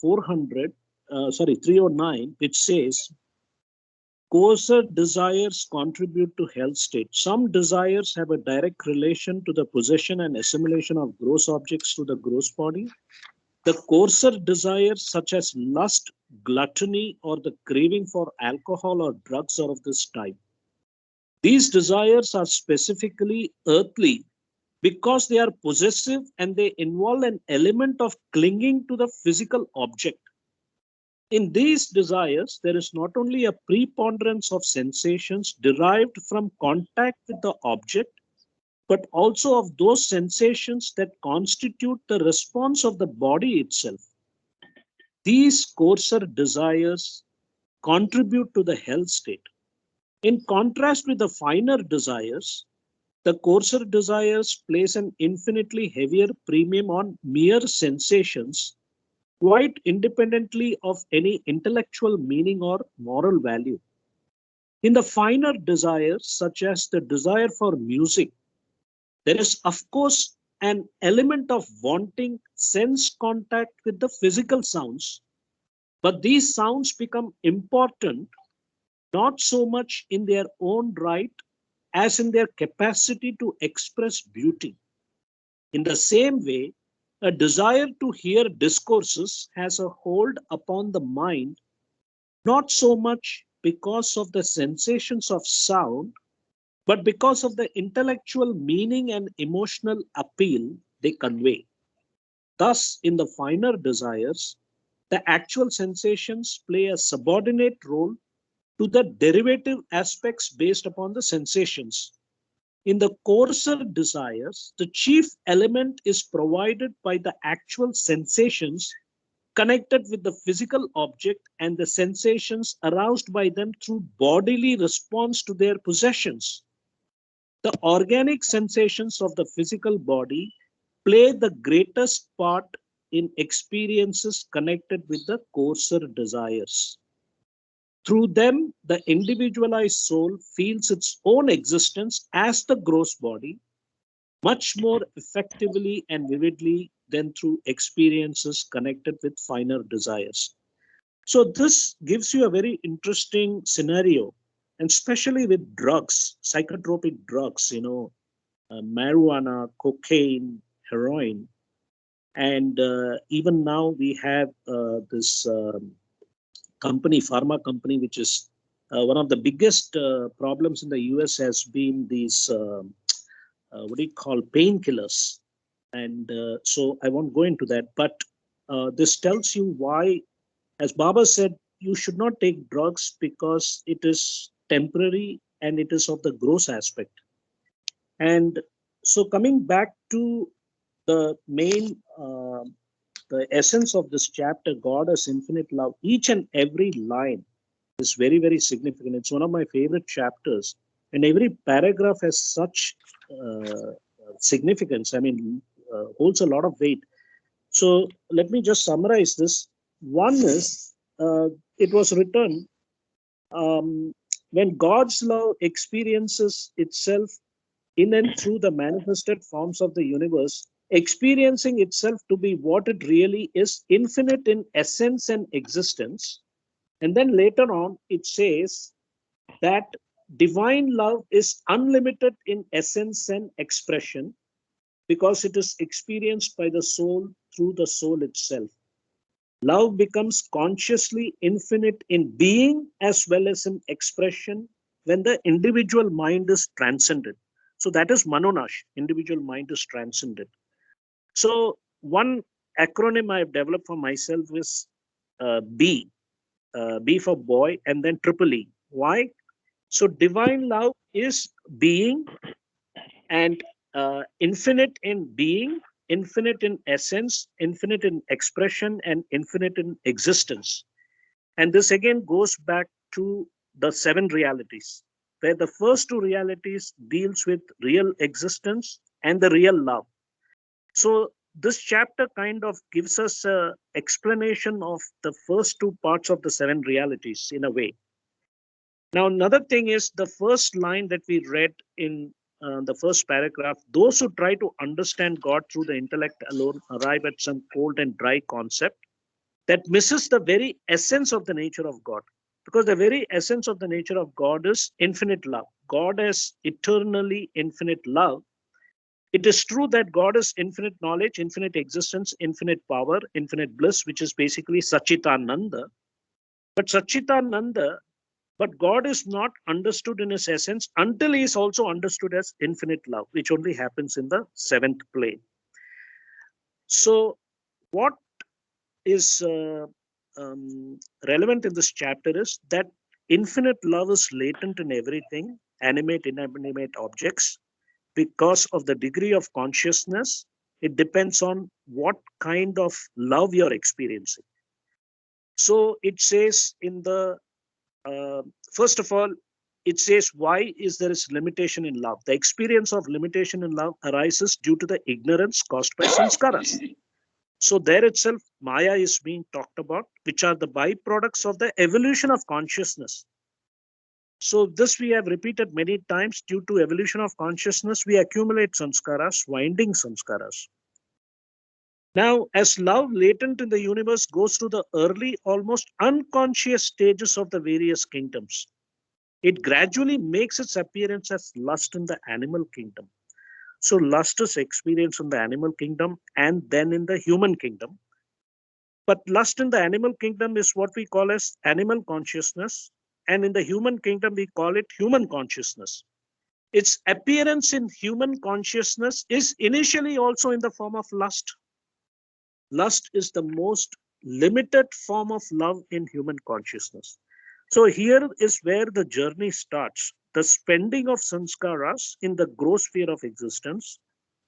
309, which says, coarser desires contribute to health state. Some desires have a direct relation to the possession and assimilation of gross objects to the gross body. The coarser desires, such as lust, gluttony, or the craving for alcohol or drugs, are of this type. These desires are specifically earthly because they are possessive and they involve an element of clinging to the physical object. In these desires, there is not only a preponderance of sensations derived from contact with the object, but also of those sensations that constitute the response of the body itself. These coarser desires contribute to the health state. In contrast with the finer desires, the coarser desires place an infinitely heavier premium on mere sensations, quite independently of any intellectual meaning or moral value. In the finer desires, such as the desire for music, there is, of course, an element of wanting sense contact with the physical sounds, but these sounds become important not so much in their own right as in their capacity to express beauty. In the same way, a desire to hear discourses has a hold upon the mind, not so much because of the sensations of sound, but because of the intellectual meaning and emotional appeal they convey. Thus, in the finer desires, the actual sensations play a subordinate role to the derivative aspects based upon the sensations. In the coarser desires, the chief element is provided by the actual sensations connected with the physical object and the sensations aroused by them through bodily response to their possessions. The organic sensations of the physical body play the greatest part in experiences connected with the coarser desires. Through them, the individualized soul feels its own existence as the gross body much more effectively and vividly than through experiences connected with finer desires. So this gives you a very interesting scenario, and especially with drugs, psychotropic drugs, marijuana, cocaine, heroin, and even now we have this pharma company, which is one of the biggest problems in the US has been these, what do you call, painkillers. And so I won't go into that, but this tells you why, as Baba said, you should not take drugs because it is temporary and it is of the gross aspect. And so coming back to the main, the essence of this chapter, God as infinite love, each and every line is very, very significant. It's one of my favorite chapters. And every paragraph has such significance. I mean, holds a lot of weight. So let me just summarize this. One is, it was written, when God's love experiences itself in and through the manifested forms of the universe, experiencing itself to be what it really is, infinite in essence and existence. And then later on, it says that divine love is unlimited in essence and expression because it is experienced by the soul through the soul itself. Love becomes consciously infinite in being as well as in expression when the individual mind is transcended. So that is Manonash, individual mind is transcended. So one acronym I've developed for myself is B. B for boy, and then triple E. Why? So divine love is being and infinite in being infinite in essence, infinite in expression, and infinite in existence. And this again goes back to the seven realities, where the first two realities deals with real existence and the real love. So this chapter kind of gives us a explanation of the first two parts of the seven realities in a way. Now, another thing is the first line that we read in the first paragraph: those who try to understand God through the intellect alone arrive at some cold and dry concept that misses the very essence of the nature of God. Because the very essence of the nature of God is infinite love. God is eternally infinite love. It is true that God is infinite knowledge, infinite existence, infinite power, infinite bliss, which is basically Sachitananda. But God is not understood in his essence until he is also understood as infinite love, which only happens in the seventh plane. So what is relevant in this chapter is that infinite love is latent in everything, animate, inanimate objects. Because of the degree of consciousness, it depends on what kind of love you're experiencing. So it says in the, first of all, it says why is there is limitation in love. The experience of limitation in love arises due to the ignorance caused by sanskaras. So there itself, Maya is being talked about, which are the byproducts of the evolution of consciousness. So this we have repeated many times. Due to evolution of consciousness, we accumulate samskaras, winding samskaras. Now, as love latent in the universe goes through the early, almost unconscious stages of the various kingdoms, it gradually makes its appearance as lust in the animal kingdom. So lust is experienced in the animal kingdom and then in the human kingdom. But lust in the animal kingdom is what we call as animal consciousness. And in the human kingdom, we call it human consciousness. Its appearance in human consciousness is initially also in the form of lust. Lust is the most limited form of love in human consciousness. So here is where the journey starts. The spending of sanskaras in the gross sphere of existence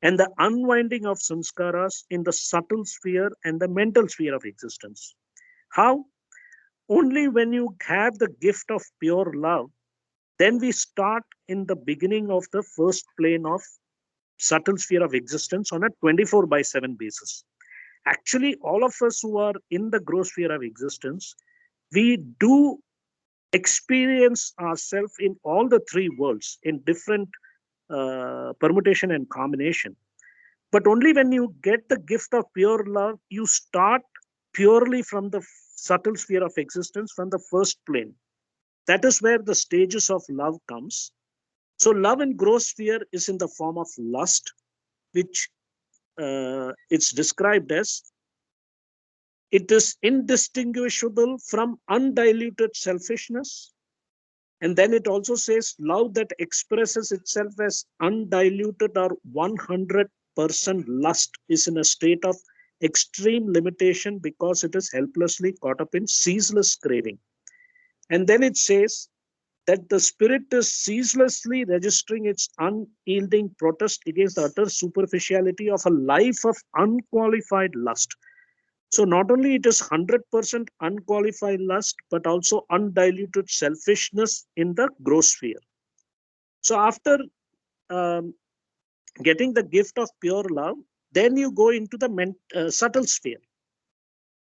and the unwinding of sanskaras in the subtle sphere and the mental sphere of existence. How? Only when you have the gift of pure love, then we start in the beginning of the first plane of subtle sphere of existence on a 24/7 basis. Actually, all of us who are in the gross sphere of existence, we do experience ourselves in all the three worlds in different permutation and combination. But only when you get the gift of pure love, you start purely from the subtle sphere of existence, from the first plane. That is where the stages of love comes. So love in gross sphere is in the form of lust, which it's described as it is indistinguishable from undiluted selfishness. And then it also says love that expresses itself as undiluted or 100% lust is in a state of extreme limitation because it is helplessly caught up in ceaseless craving. And then it says that the spirit is ceaselessly registering its unyielding protest against the utter superficiality of a life of unqualified lust. So not only it is 100% unqualified lust, but also undiluted selfishness in the gross sphere. So after getting the gift of pure love, then you go into the subtle sphere.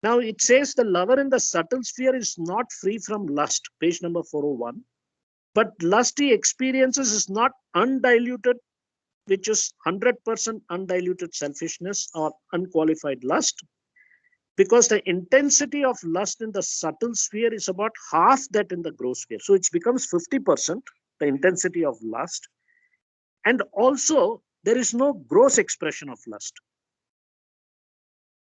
Now it says the lover in the subtle sphere is not free from lust, page number 401. But lust he experiences is not undiluted, which is 100% undiluted selfishness or unqualified lust, because the intensity of lust in the subtle sphere is about half that in the gross sphere. So it becomes 50%, the intensity of lust. And also, there is no gross expression of lust.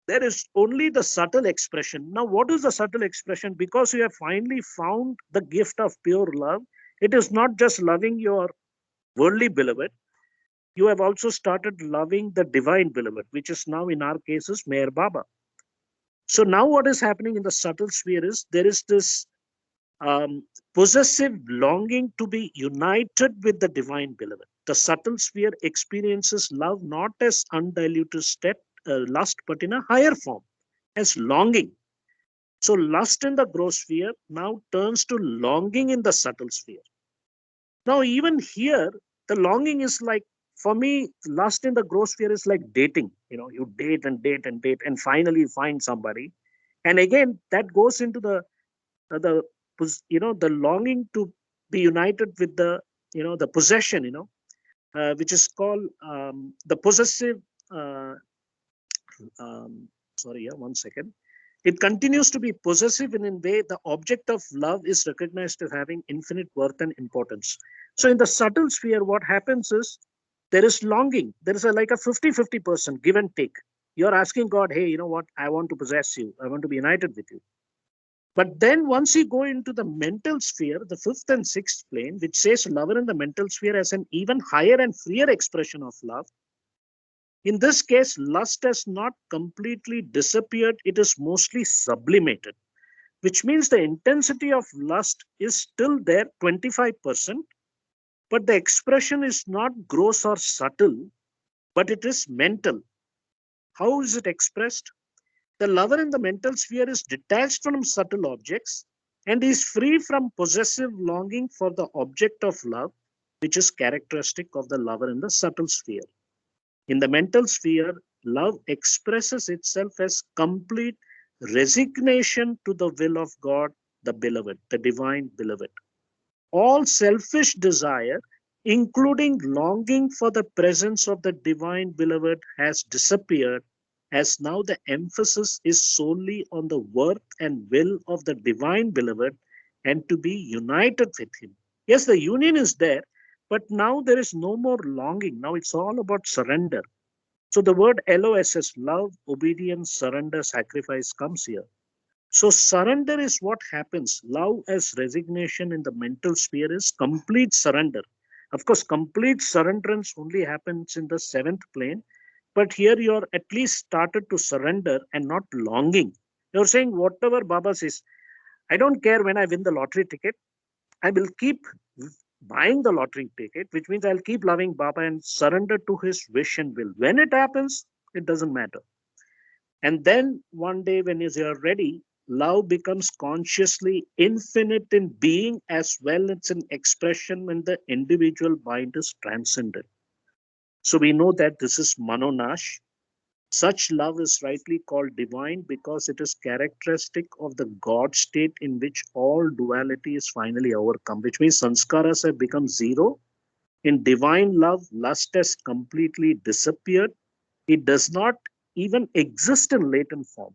There is only the subtle expression. Now, what is the subtle expression? Because you have finally found the gift of pure love, it is not just loving your worldly beloved. You have also started loving the divine beloved, which is now in our cases, Meher Baba. So now what is happening in the subtle sphere is there is this possessive longing to be united with the divine beloved. The subtle sphere experiences love not as undiluted lust, but in a higher form, as longing. So lust in the gross sphere now turns to longing in the subtle sphere. Now, even here, the longing is like, for me, lust in the gross sphere is like dating. You date and date and date, and finally you find somebody. And again, that goes into the longing to be united with the possession, which is called the possessive. Sorry, yeah, 1 second. It continues to be possessive in a way the object of love is recognized as having infinite worth and importance. So in the subtle sphere, what happens is there is longing. There is like a 50-50% give and take. You're asking God, hey, you know what? I want to possess you. I want to be united with you. But then once you go into the mental sphere, the fifth and sixth plane, which says lover in the mental sphere as an even higher and freer expression of love, in this case, lust has not completely disappeared. It is mostly sublimated, which means the intensity of lust is still there, 25%, but the expression is not gross or subtle, but it is mental. How is it expressed? The lover in the mental sphere is detached from subtle objects and is free from possessive longing for the object of love, which is characteristic of the lover in the subtle sphere. In the mental sphere, love expresses itself as complete resignation to the will of God, the beloved, the divine beloved. All selfish desire, including longing for the presence of the divine beloved, has disappeared, as now the emphasis is solely on the worth and will of the divine beloved and to be united with him. Yes, the union is there, but now there is no more longing. Now it's all about surrender. So the word LOSS, love, obedience, surrender, sacrifice, comes here. So surrender is what happens. Love as resignation in the mental sphere is complete surrender. Of course, complete surrenderance only happens in the seventh plane. But here you're at least started to surrender and not longing. You're saying whatever Baba says, I don't care when I win the lottery ticket. I will keep buying the lottery ticket, which means I'll keep loving Baba and surrender to his wish and will. When it happens, it doesn't matter. And then one day when you're ready, love becomes consciously infinite in being as well as an expression when the individual mind is transcended. So we know that this is Manonash. Such love is rightly called divine because it is characteristic of the God state in which all duality is finally overcome, which means sanskaras have become zero. In divine love, lust has completely disappeared. It does not even exist in latent form.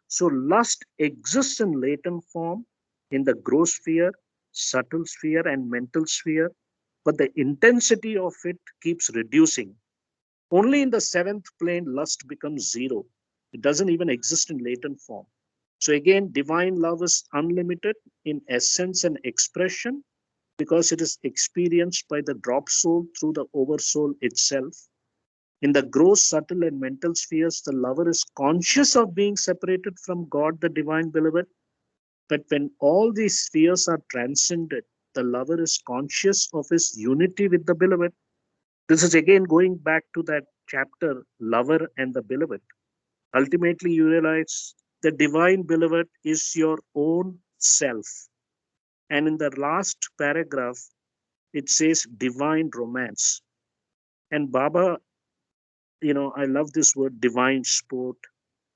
So lust exists in latent form in the gross sphere, subtle sphere, and mental sphere, but the intensity of it keeps reducing. Only in the seventh plane, lust becomes zero. It doesn't even exist in latent form. So again, divine love is unlimited in essence and expression because it is experienced by the drop soul through the oversoul itself. In the gross, subtle, and mental spheres, the lover is conscious of being separated from God, the divine beloved. But when all these spheres are transcended, the lover is conscious of his unity with the beloved. This is again going back to that chapter, Lover and the Beloved. Ultimately, you realize the divine beloved is your own self. And in the last paragraph, it says divine romance. And Baba, I love this word, divine sport,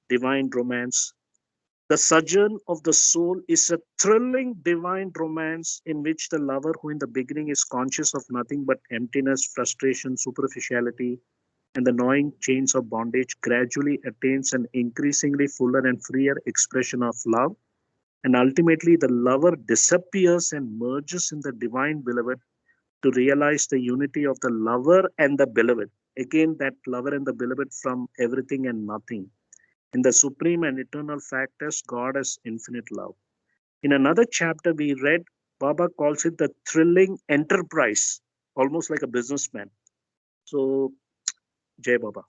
divine romance. The sojourn of the soul is a thrilling divine romance in which the lover, who in the beginning is conscious of nothing but emptiness, frustration, superficiality, and the gnawing chains of bondage, gradually attains an increasingly fuller and freer expression of love. And ultimately, the lover disappears and merges in the divine beloved to realize the unity of the lover and the beloved. Again, that lover and the beloved from everything and nothing. In the supreme and eternal fact as God as infinite love. In another chapter we read, Baba calls it the thrilling enterprise, almost like a businessman. So, Jai Baba.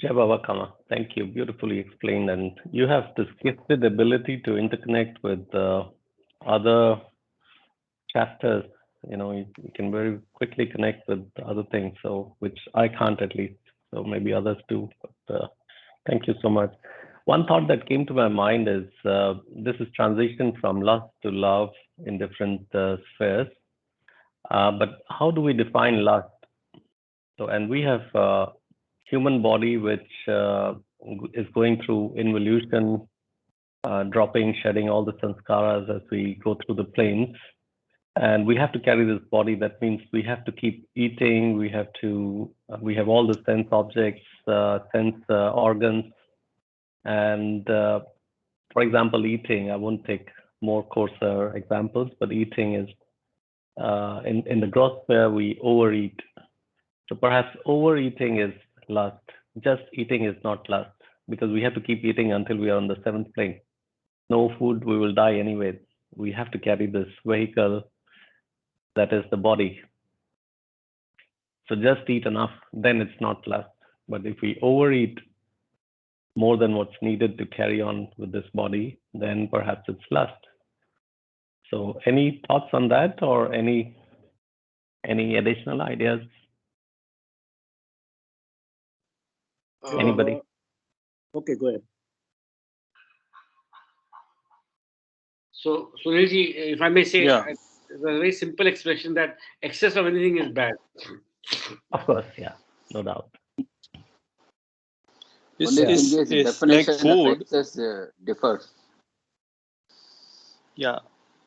Jai Baba Kama, thank you. Beautifully explained. And you have this gifted ability to interconnect with other chapters you can very quickly connect with other things, so which I can't at least. So maybe others do. But thank you so much. One thought that came to my mind is this is transition from lust to love in different spheres. But how do we define lust? So, and we have human body which is going through involution, dropping, shedding all the sanskaras as we go through the planes. And we have to carry this body. That means we have to keep eating. We have all the sense objects, sense organs. And for example, eating, I won't take more coarser examples, but eating is in the gross sphere, we overeat. So perhaps overeating is lust. Just eating is not lust, because we have to keep eating until we are on the seventh plane. No food, we will die anyway. We have to carry this vehicle that is the body. So just eat enough, then it's not lust. But if we overeat more than what's needed to carry on with this body, then perhaps it's lust. So any thoughts on that, or any additional ideas? Anybody? Okay, go ahead. So, Sunilji, if I may say, Yeah. it's a very simple expression that excess of anything is bad. Of course, yeah, no doubt. Only thing is the It's definition like of food. excess differs. Yeah,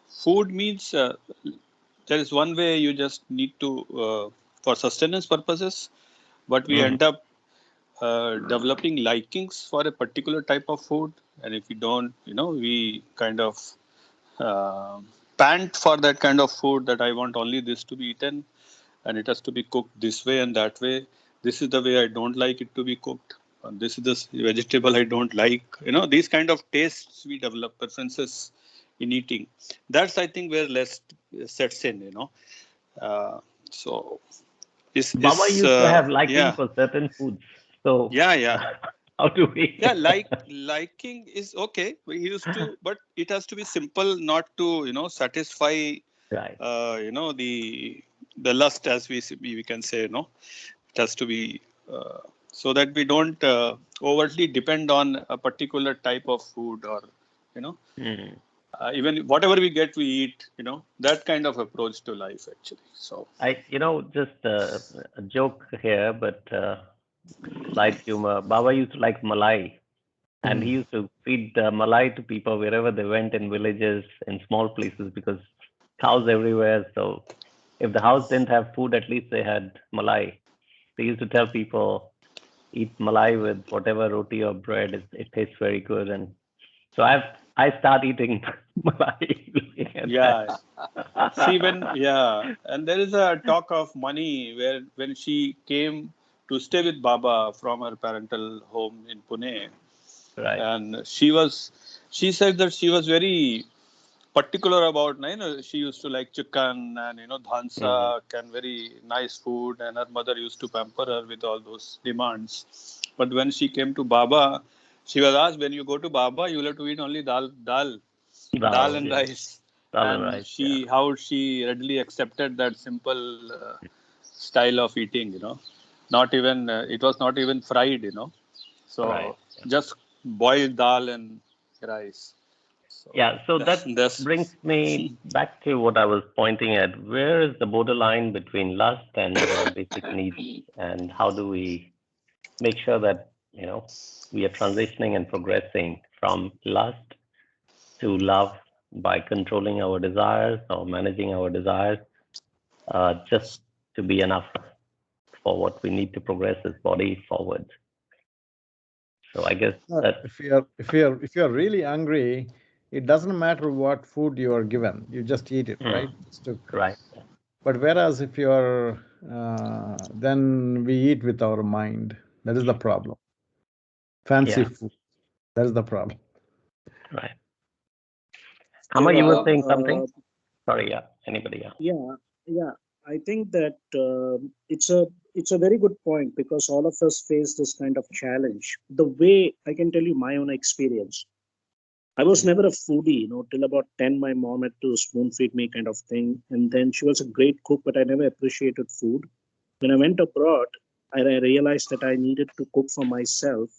food means there is one way you just need to for sustenance purposes, but we end up developing likings for a particular type of food, and if we don't, we kind of pant for that kind of food, that I want only this to be eaten, and it has to be cooked this way and that way. This is the way I don't like it to be cooked. And this is the vegetable I don't like. These kind of tastes we develop, preferences in eating. That's, I think, where less sets in. So Baba used to have liking yeah. for certain foods. So Yeah. how do we? Yeah, liking is okay. We used to, but it has to be simple, not to satisfy Right. the lust, as we can say. It has to be so that we don't overtly depend on a particular type of food, or even whatever we get, we eat. That kind of approach to life, actually. So just a joke here, but slight humor. Baba used to like malai, and he used to feed malai to people wherever they went, in villages, in small places, because cows everywhere. So if the house didn't have food, at least they had malai. They used to tell people, eat malai with whatever roti or bread. It tastes very good. And so I start eating malai. Yeah. See, and there is a talk of Mani, where when she came to stay with Baba from her parental home in Pune, Right. and she said that she was very particular about, she used to like chicken and dhansak and very nice food, and her mother used to pamper her with all those demands. But when she came to Baba, she was asked, when you go to Baba, you will have to eat only dal and rice. Dal and And rice, how she readily accepted that simple style of eating. Not even it was not even fried. So Right. just boiled dal and rice. So that brings me back to what I was pointing at. Where is the borderline between lust and basic needs, and how do we make sure that we are transitioning and progressing from lust to love by controlling our desires or managing our desires, just to be enough for what we need to progress this body forward. So I guess that if you're really hungry, it doesn't matter what food you are given, you just eat it, right? Right. But whereas if you're then we eat with our mind. That is the problem. Fancy food. That is the problem. Right. Amma, you were saying something? Sorry, anybody? Yeah. I think that it's a very good point, because all of us face this kind of challenge. The way I can tell you my own experience, I was never a foodie, till about 10, my mom had to spoon feed me kind of thing. And then she was a great cook, but I never appreciated food. When I went abroad, I realized that I needed to cook for myself.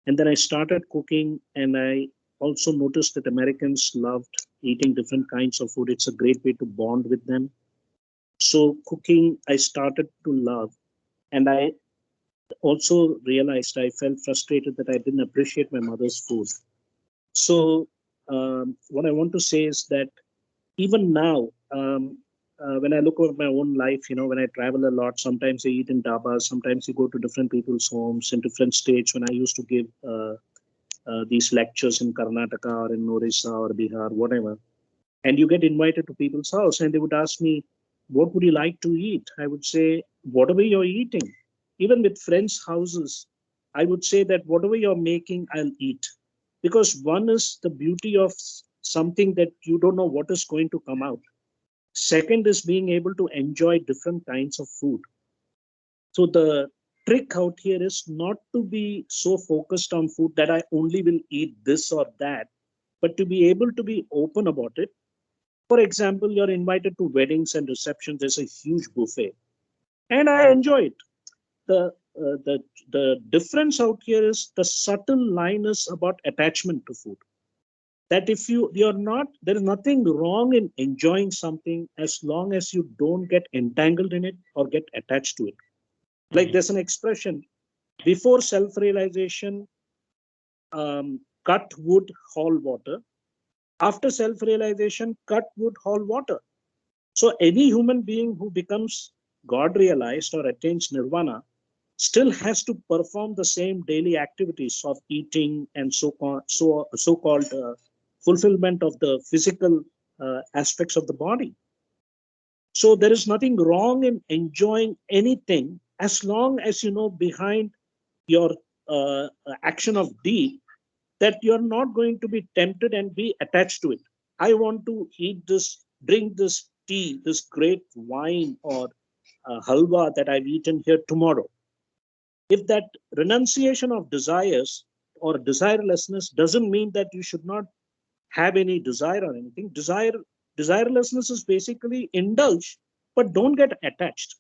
And then I started cooking, and I also noticed that Americans loved eating different kinds of food. It's a great way to bond with them. So cooking, I started to love. And I also realized I felt frustrated that I didn't appreciate my mother's food. So what I want to say is that even now, when I look at my own life, when I travel a lot, sometimes I eat in dhabas, sometimes you go to different people's homes in different states. When I used to give these lectures in Karnataka or in Orissa or Bihar, whatever, and you get invited to people's house and they would ask me, what would you like to eat? I would say, whatever you're eating. Even with friends' houses, I would say that whatever you're making, I'll eat. Because one is the beauty of something that you don't know what is going to come out. Second is being able to enjoy different kinds of food. So the trick out here is not to be so focused on food that I only will eat this or that, but to be able to be open about it. For example, you're invited to weddings and receptions. There's a huge buffet, and I enjoy it. The difference out here is the subtle line is about attachment to food. That if you're not, there is nothing wrong in enjoying something as long as you don't get entangled in it or get attached to it. Like there's an expression: before self-realization, cut wood, haul water. After self-realization, cut wood, haul water. So any human being who becomes God realized or attains nirvana still has to perform the same daily activities of eating and so-called fulfillment of the physical aspects of the body. So there is nothing wrong in enjoying anything as long as you know behind your action of deed that you're not going to be tempted and be attached to it. I want to eat this, drink this tea, this great wine or halwa that I've eaten here tomorrow. If that renunciation of desires or desirelessness doesn't mean that you should not have any desire or anything. Desirelessness is basically indulge, but don't get attached.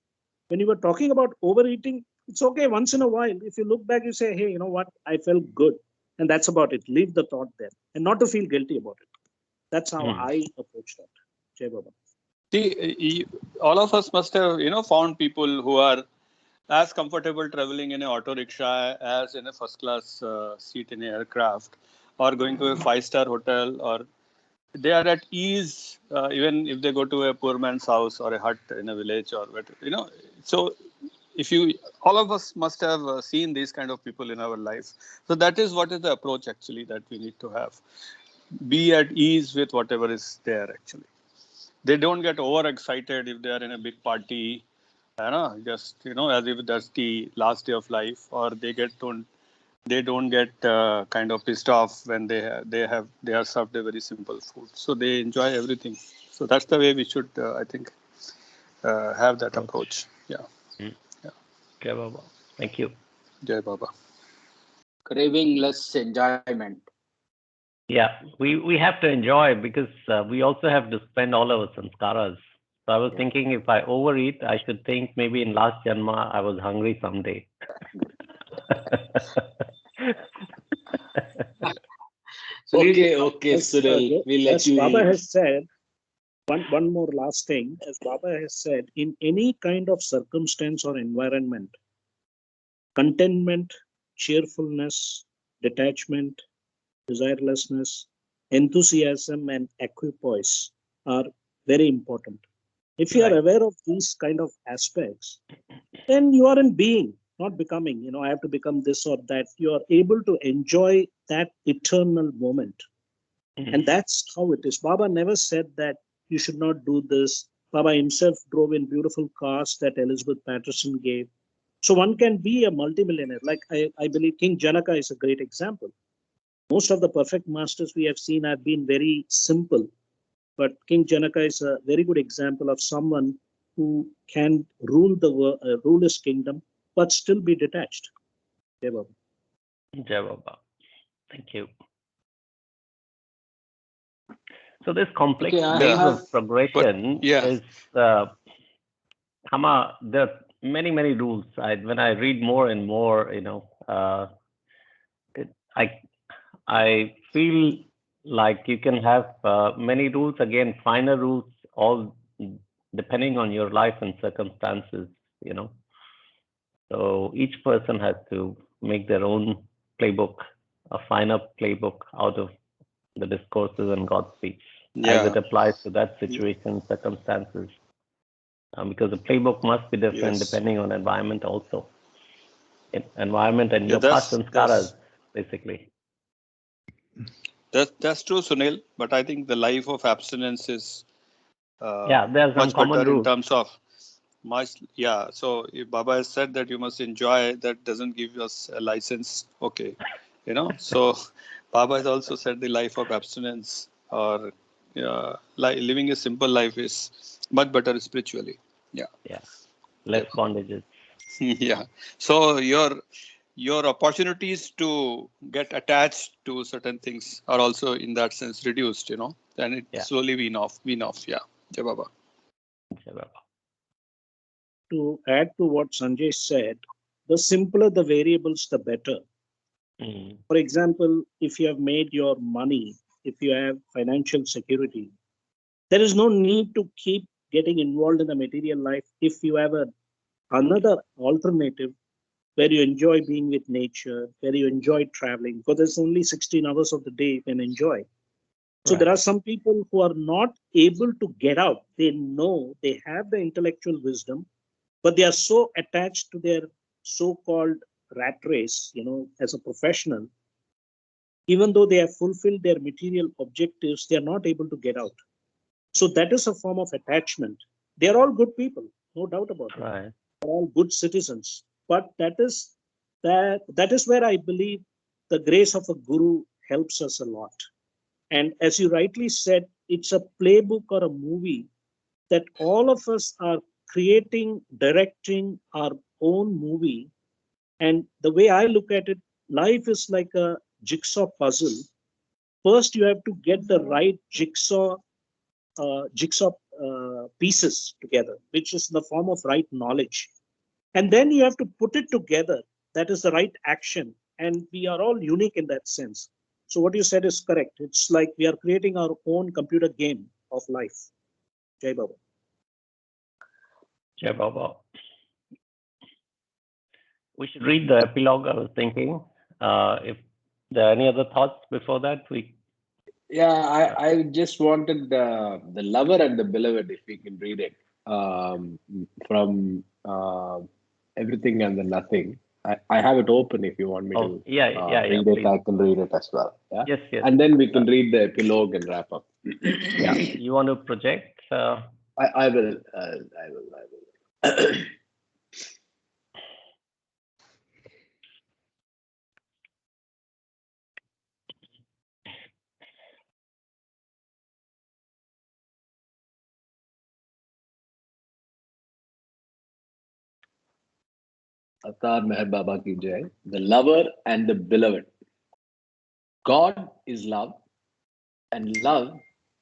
When you were talking about overeating, it's okay once in a while. If you look back, you say, hey, you know what? I felt good. And that's about it. Leave the thought there and not to feel guilty about it. That's how I approach that. Jai Baba. See, all of us must have, found people who are as comfortable traveling in an auto rickshaw as in a first class seat in an aircraft, or going to a 5-star hotel, or they are at ease even if they go to a poor man's house or a hut in a village or whatever. So if you, all of us must have seen these kind of people in our life. So that is what is the approach actually that we need to have. Be at ease with whatever is there actually. They don't get overexcited if they are in a big party, just as if that's the last day of life, or they don't get kind of pissed off when they are served a very simple food. So they enjoy everything. So that's the way we should, I think, have that approach. Yeah. Jai Baba. Thank you. Jai Baba. Craving less enjoyment. Yeah, we have to enjoy because we also have to spend all our sanskaras. So I was thinking if I overeat, I should think maybe in last janma I was hungry someday. Okay, Sunil. We'll let as you Baba eat. has said, one more last thing, as Baba has said, in any kind of circumstance or environment, contentment, cheerfulness, detachment, desirelessness, enthusiasm, and equipoise are very important. If you are aware of these kind of aspects, then you are in being, not becoming. I have to become this or that. You are able to enjoy that eternal moment. And that's how it is. Baba never said that you should not do this. Baba himself drove in beautiful cars that Elizabeth Patterson gave. So one can be a multimillionaire. Like I believe King Janaka is a great example. Most of the perfect masters we have seen have been very simple. But King Janaka is a very good example of someone who can rule his kingdom, but still be detached. Jai Baba. Jai Baba. Thank you. So this complex Okay, I ways have- of progression yeah. is, Hama, there are many rules. When I read more and more, I feel like you can have many rules, again, finer rules, all depending on your life and circumstances, you know. So each person has to make their own playbook, a finer playbook out of the discourses and God speaks as Yeah. it applies to that situation, circumstances. Because the playbook must be different Yes. depending on environment also. Environment and Yeah, your past that's sanskaras, basically. that's true, Sunil. But I think the life of abstinence is Yeah, there are some much common better in rules. terms of yeah. So if Baba has said that you must enjoy, that doesn't give us a license. Okay, So Baba has also said the life of abstinence or living a simple life is much better spiritually. Yeah. Yeah, less bondages. Yeah. So your opportunities to get attached to certain things are also in that sense reduced, and it Yeah. slowly wean off. Yeah. Jai Baba. Jai Baba. To add to what Sanjay said, the simpler the variables, the better. Mm. For example, if you have made your money, if you have financial security, there is no need to keep getting involved in the material life if you have another alternative where you enjoy being with nature, where you enjoy traveling, because there's only 16 hours of the day you can enjoy. So there Right. are some people who are not able to get out. They know they have the intellectual wisdom, but they are so attached to their so-called rat race, as a professional, even though they have fulfilled their material objectives, they are not able to get out. So that is a form of attachment. They are all good people, no doubt about it. Right. They're all good citizens. But that is where I believe the grace of a guru helps us a lot. And as you rightly said, it's a playbook or a movie that all of us are creating, directing our own movie. And the way I look at it, life is like a jigsaw puzzle. First, you have to get the right jigsaw pieces together, which is in the form of right knowledge. And then you have to put it together. That is the right action. And we are all unique in that sense. So what you said is correct. It's like we are creating our own computer game of life. Jai Baba. Jai Baba. We should read the epilogue, I was thinking. If there are any other thoughts before that, Yeah, I just wanted the lover and the beloved, if we can read it, from everything and the nothing. I have it open if you want me to yeah, read it. please. I can read it as well. Yeah. Yes. And then we can read the epilogue and wrap up. Yeah, you want to project? I will. I will. Atar Meher Baba ki jai. The lover and the beloved. God is love, and love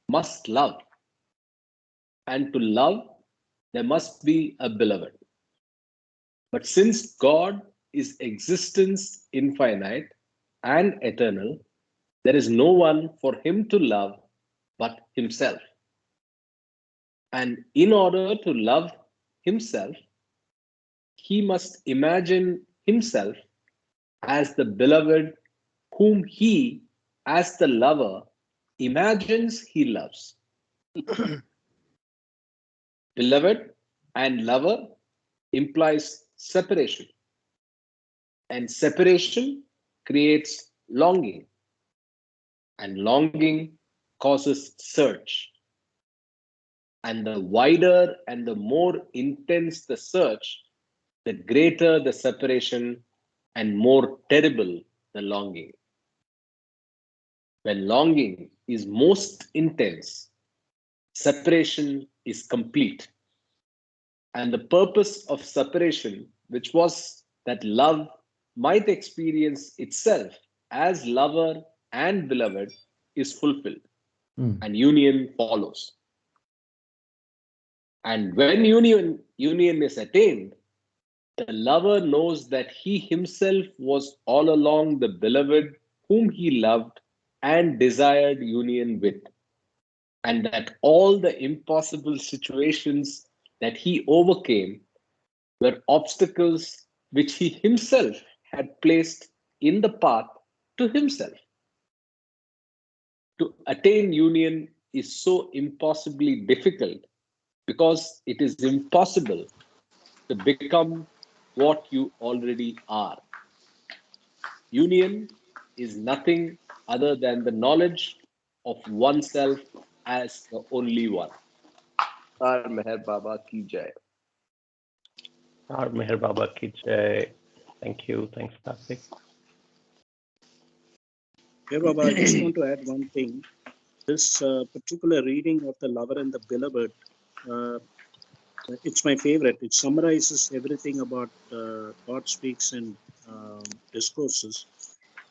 must love. And to love, there must be a beloved. But since God is existence infinite and eternal, there is no one for him to love but himself. And in order to love himself, he must imagine himself as the beloved whom he, as the lover, imagines he loves. Beloved and lover implies separation, and separation creates longing, and longing causes search. And the wider and the more intense the search, the greater the separation and more terrible the longing. When longing is most intense, separation is complete. And the purpose of separation, which was that love might experience itself as lover and beloved, is fulfilled. and union follows. And when union is attained, the lover knows that he himself was all along the beloved whom he loved and desired union with, and that all the impossible situations that he overcame were obstacles which he himself had placed in the path to himself. To attain union is so impossibly difficult because it is impossible to become what you already are. Union is nothing other than the knowledge of oneself as the only one. Har Meher Baba ki jai. Har Meher Baba ki jai. Thank you. Thanks, Karthik. Hey, Baba, I just want to add one thing. This particular reading of the lover and the beloved, it's my favorite. It summarizes everything about God speaks and discourses.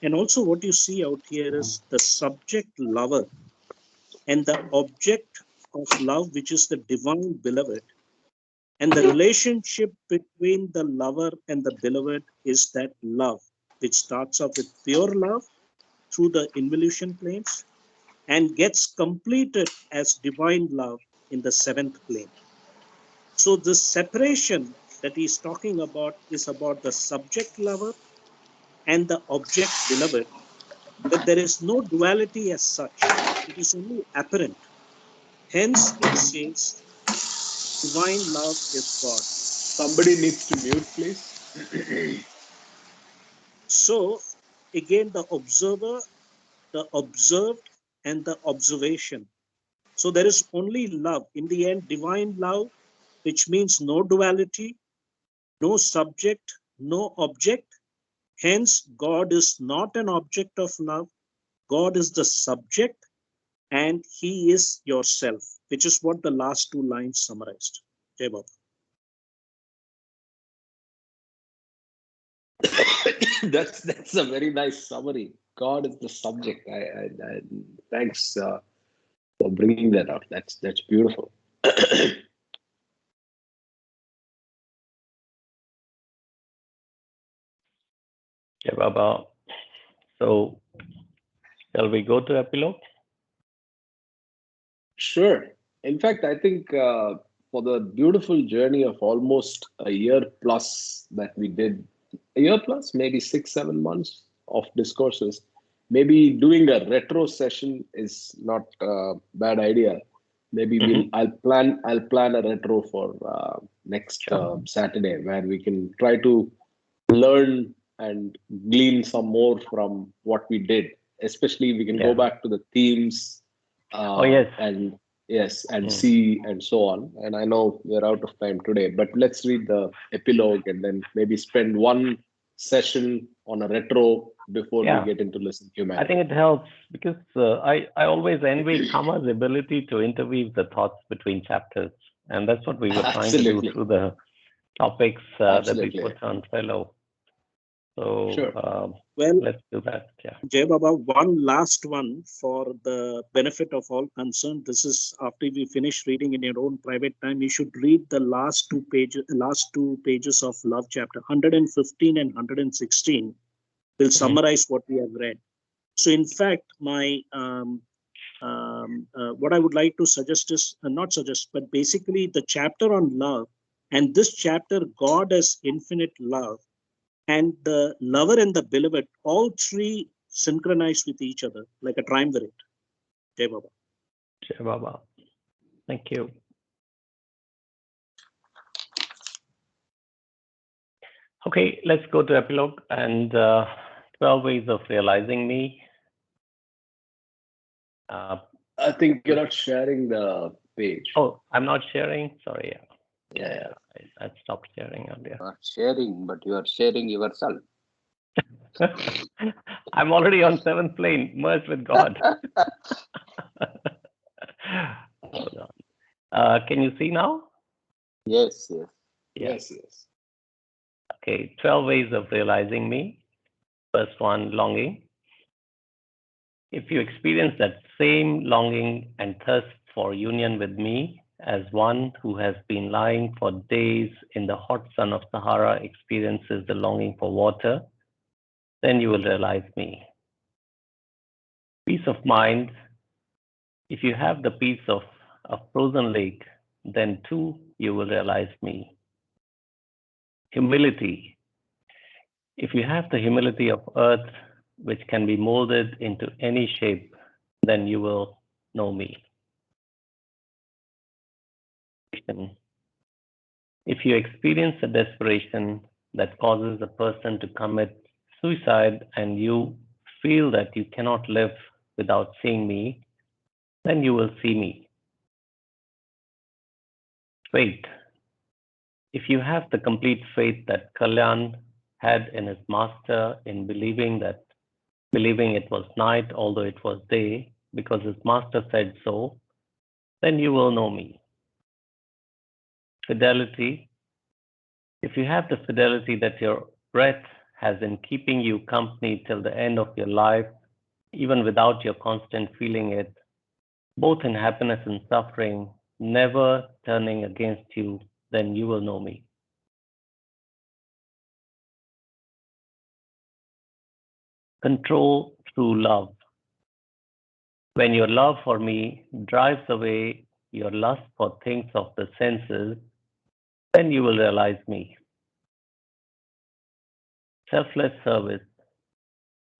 And also what you see out here is the subject lover and the object of love, which is the divine beloved. And the relationship between the lover and the beloved is that love, which starts off with pure love through the involution planes and gets completed as divine love in the seventh plane. So this separation that he's talking about is about the subject lover and the object beloved, but there is no duality as such. It is only apparent. Hence it says, divine love is God. Somebody needs to mute, please. So again, the observer, the observed, and the observation. So there is only love. In the end, divine love, which means no duality, no subject, no object. Hence, God is not an object of love. God is the subject and he is yourself, which is what the last two lines summarized. Jai Baba. That's a very nice summary. God is the subject. I thanks for bringing that out. That's beautiful. Yeah, Baba. So, shall we go to epilogue? Sure. In fact, I think for the beautiful journey of almost a year plus that we did, a year plus, maybe 6-7 months of discourses, maybe doing a retro session is not a bad idea. Maybe I'll plan a retro for next Saturday where we can try to learn and glean some more from what we did. Especially we can go back to the themes. And see and so on. And I know we're out of time today, but let's read the epilogue and then maybe spend one session on a retro before we get into Listen Humanity. I think it helps because I always envy Kama's ability to interweave the thoughts between chapters. And that's what we were trying to do through the topics that we put on Fellow. So let's do that. Yeah. Jai Baba, one last one for the benefit of all concerned. This is after we finish reading in your own private time. You should read the last two pages of Love chapter 115 and 116. Will summarize what we have read. So, in fact, my what I would like to suggest is not suggest, but basically the chapter on love and this chapter, God as infinite love. And the lover and the beloved, all three synchronize with each other like a triumvirate. Jai Baba. Jai Baba. Thank you. Okay, let's go to epilogue and 12 ways of realizing me. I think you're not sharing the page. Oh, I'm not sharing. Sorry. Yeah. I stopped sharing earlier. Not sharing, but you are sharing yourself. I'm already on 7th plane, merged with God. Hold on. Can you see now? Yes. Yes. Okay, 12 ways of realizing me. First one, longing. If you experience that same longing and thirst for union with me, as one who has been lying for days in the hot sun of Sahara experiences the longing for water, then you will realize me. Peace of mind. If you have the peace of a frozen lake, then too you will realize me. Humility. If you have the humility of earth, which can be molded into any shape, then you will know me. If you experience a desperation that causes a person to commit suicide and you feel that you cannot live without seeing me, then you will see me. Faith. If you have the complete faith that Kalyan had in his master in believing it was night although it was day because his master said so, then you will know me. Fidelity. If you have the fidelity that your breath has in keeping you company till the end of your life, even without your constant feeling it, both in happiness and suffering, never turning against you, then you will know me. Control through love. When your love for me drives away your lust for things of the senses, then you will realize me. Selfless service.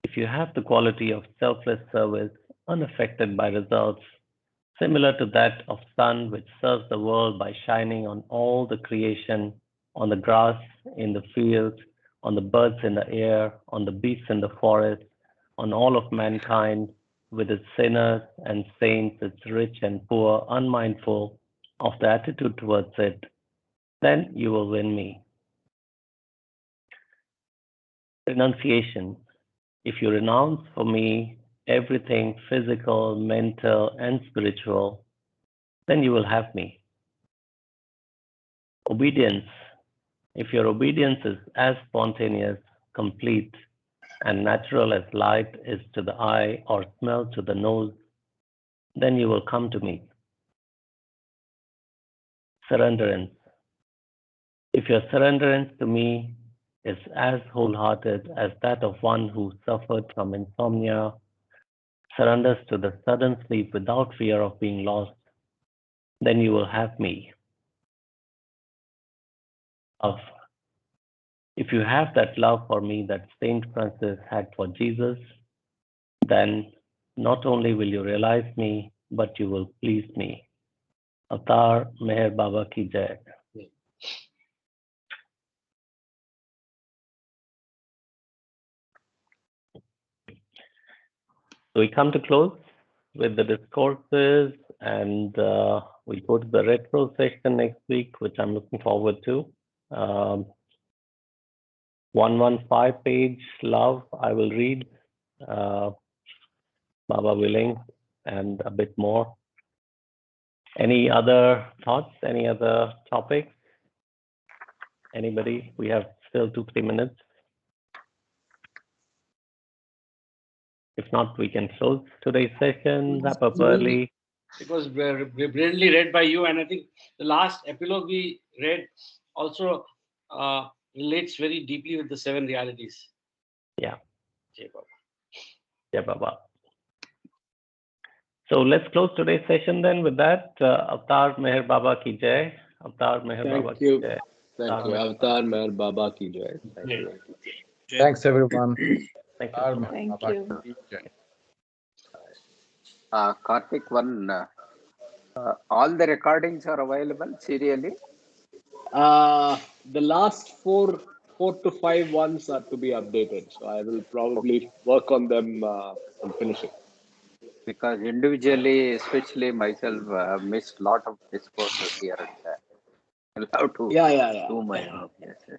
If you have the quality of selfless service, unaffected by results, similar to that of sun which serves the world by shining on all the creation, on the grass in the fields, on the birds in the air, on the beasts in the forest, on all of mankind, with its sinners and saints, its rich and poor, unmindful of the attitude towards it, then you will win me. Renunciation. If you renounce for me everything physical, mental, and spiritual, then you will have me. Obedience. If your obedience is as spontaneous, complete, and natural as light is to the eye or smell to the nose, then you will come to me. Surrenderance. If your surrenderance to me is as wholehearted as that of one who suffered from insomnia, surrenders to the sudden sleep without fear of being lost, then you will have me. Love. If you have that love for me that Saint Francis had for Jesus, then not only will you realize me, but you will please me. Avatar Meher Baba Ki Jai. So we come to close with the discourses, and we go to the retro session next week, which I'm looking forward to. 115 page love, I will read, Baba willing, and a bit more. Any other thoughts? Any other topics? Anybody? We have still 2-3 minutes. If not, we can close today's session, wrap up early. It was brilliantly read by you, and I think the last epilogue we read also relates very deeply with the 7 realities. Yeah. Jai Baba. Yeah, Baba. So let's close today's session then with that. Avatar Meher Baba Ki Jai. Avatar Meher Baba Ki Jai. Thank you. Avatar Meher Baba Ki Jai. Thank you. Thanks, everyone. Thank you. Thank you. Karthik, all the recordings are available serially? The last 4 to 5 ones are to be updated. So I will probably work on them and finish it. Because individually, especially myself, missed a lot of discourses here and there. I'll have to do my own.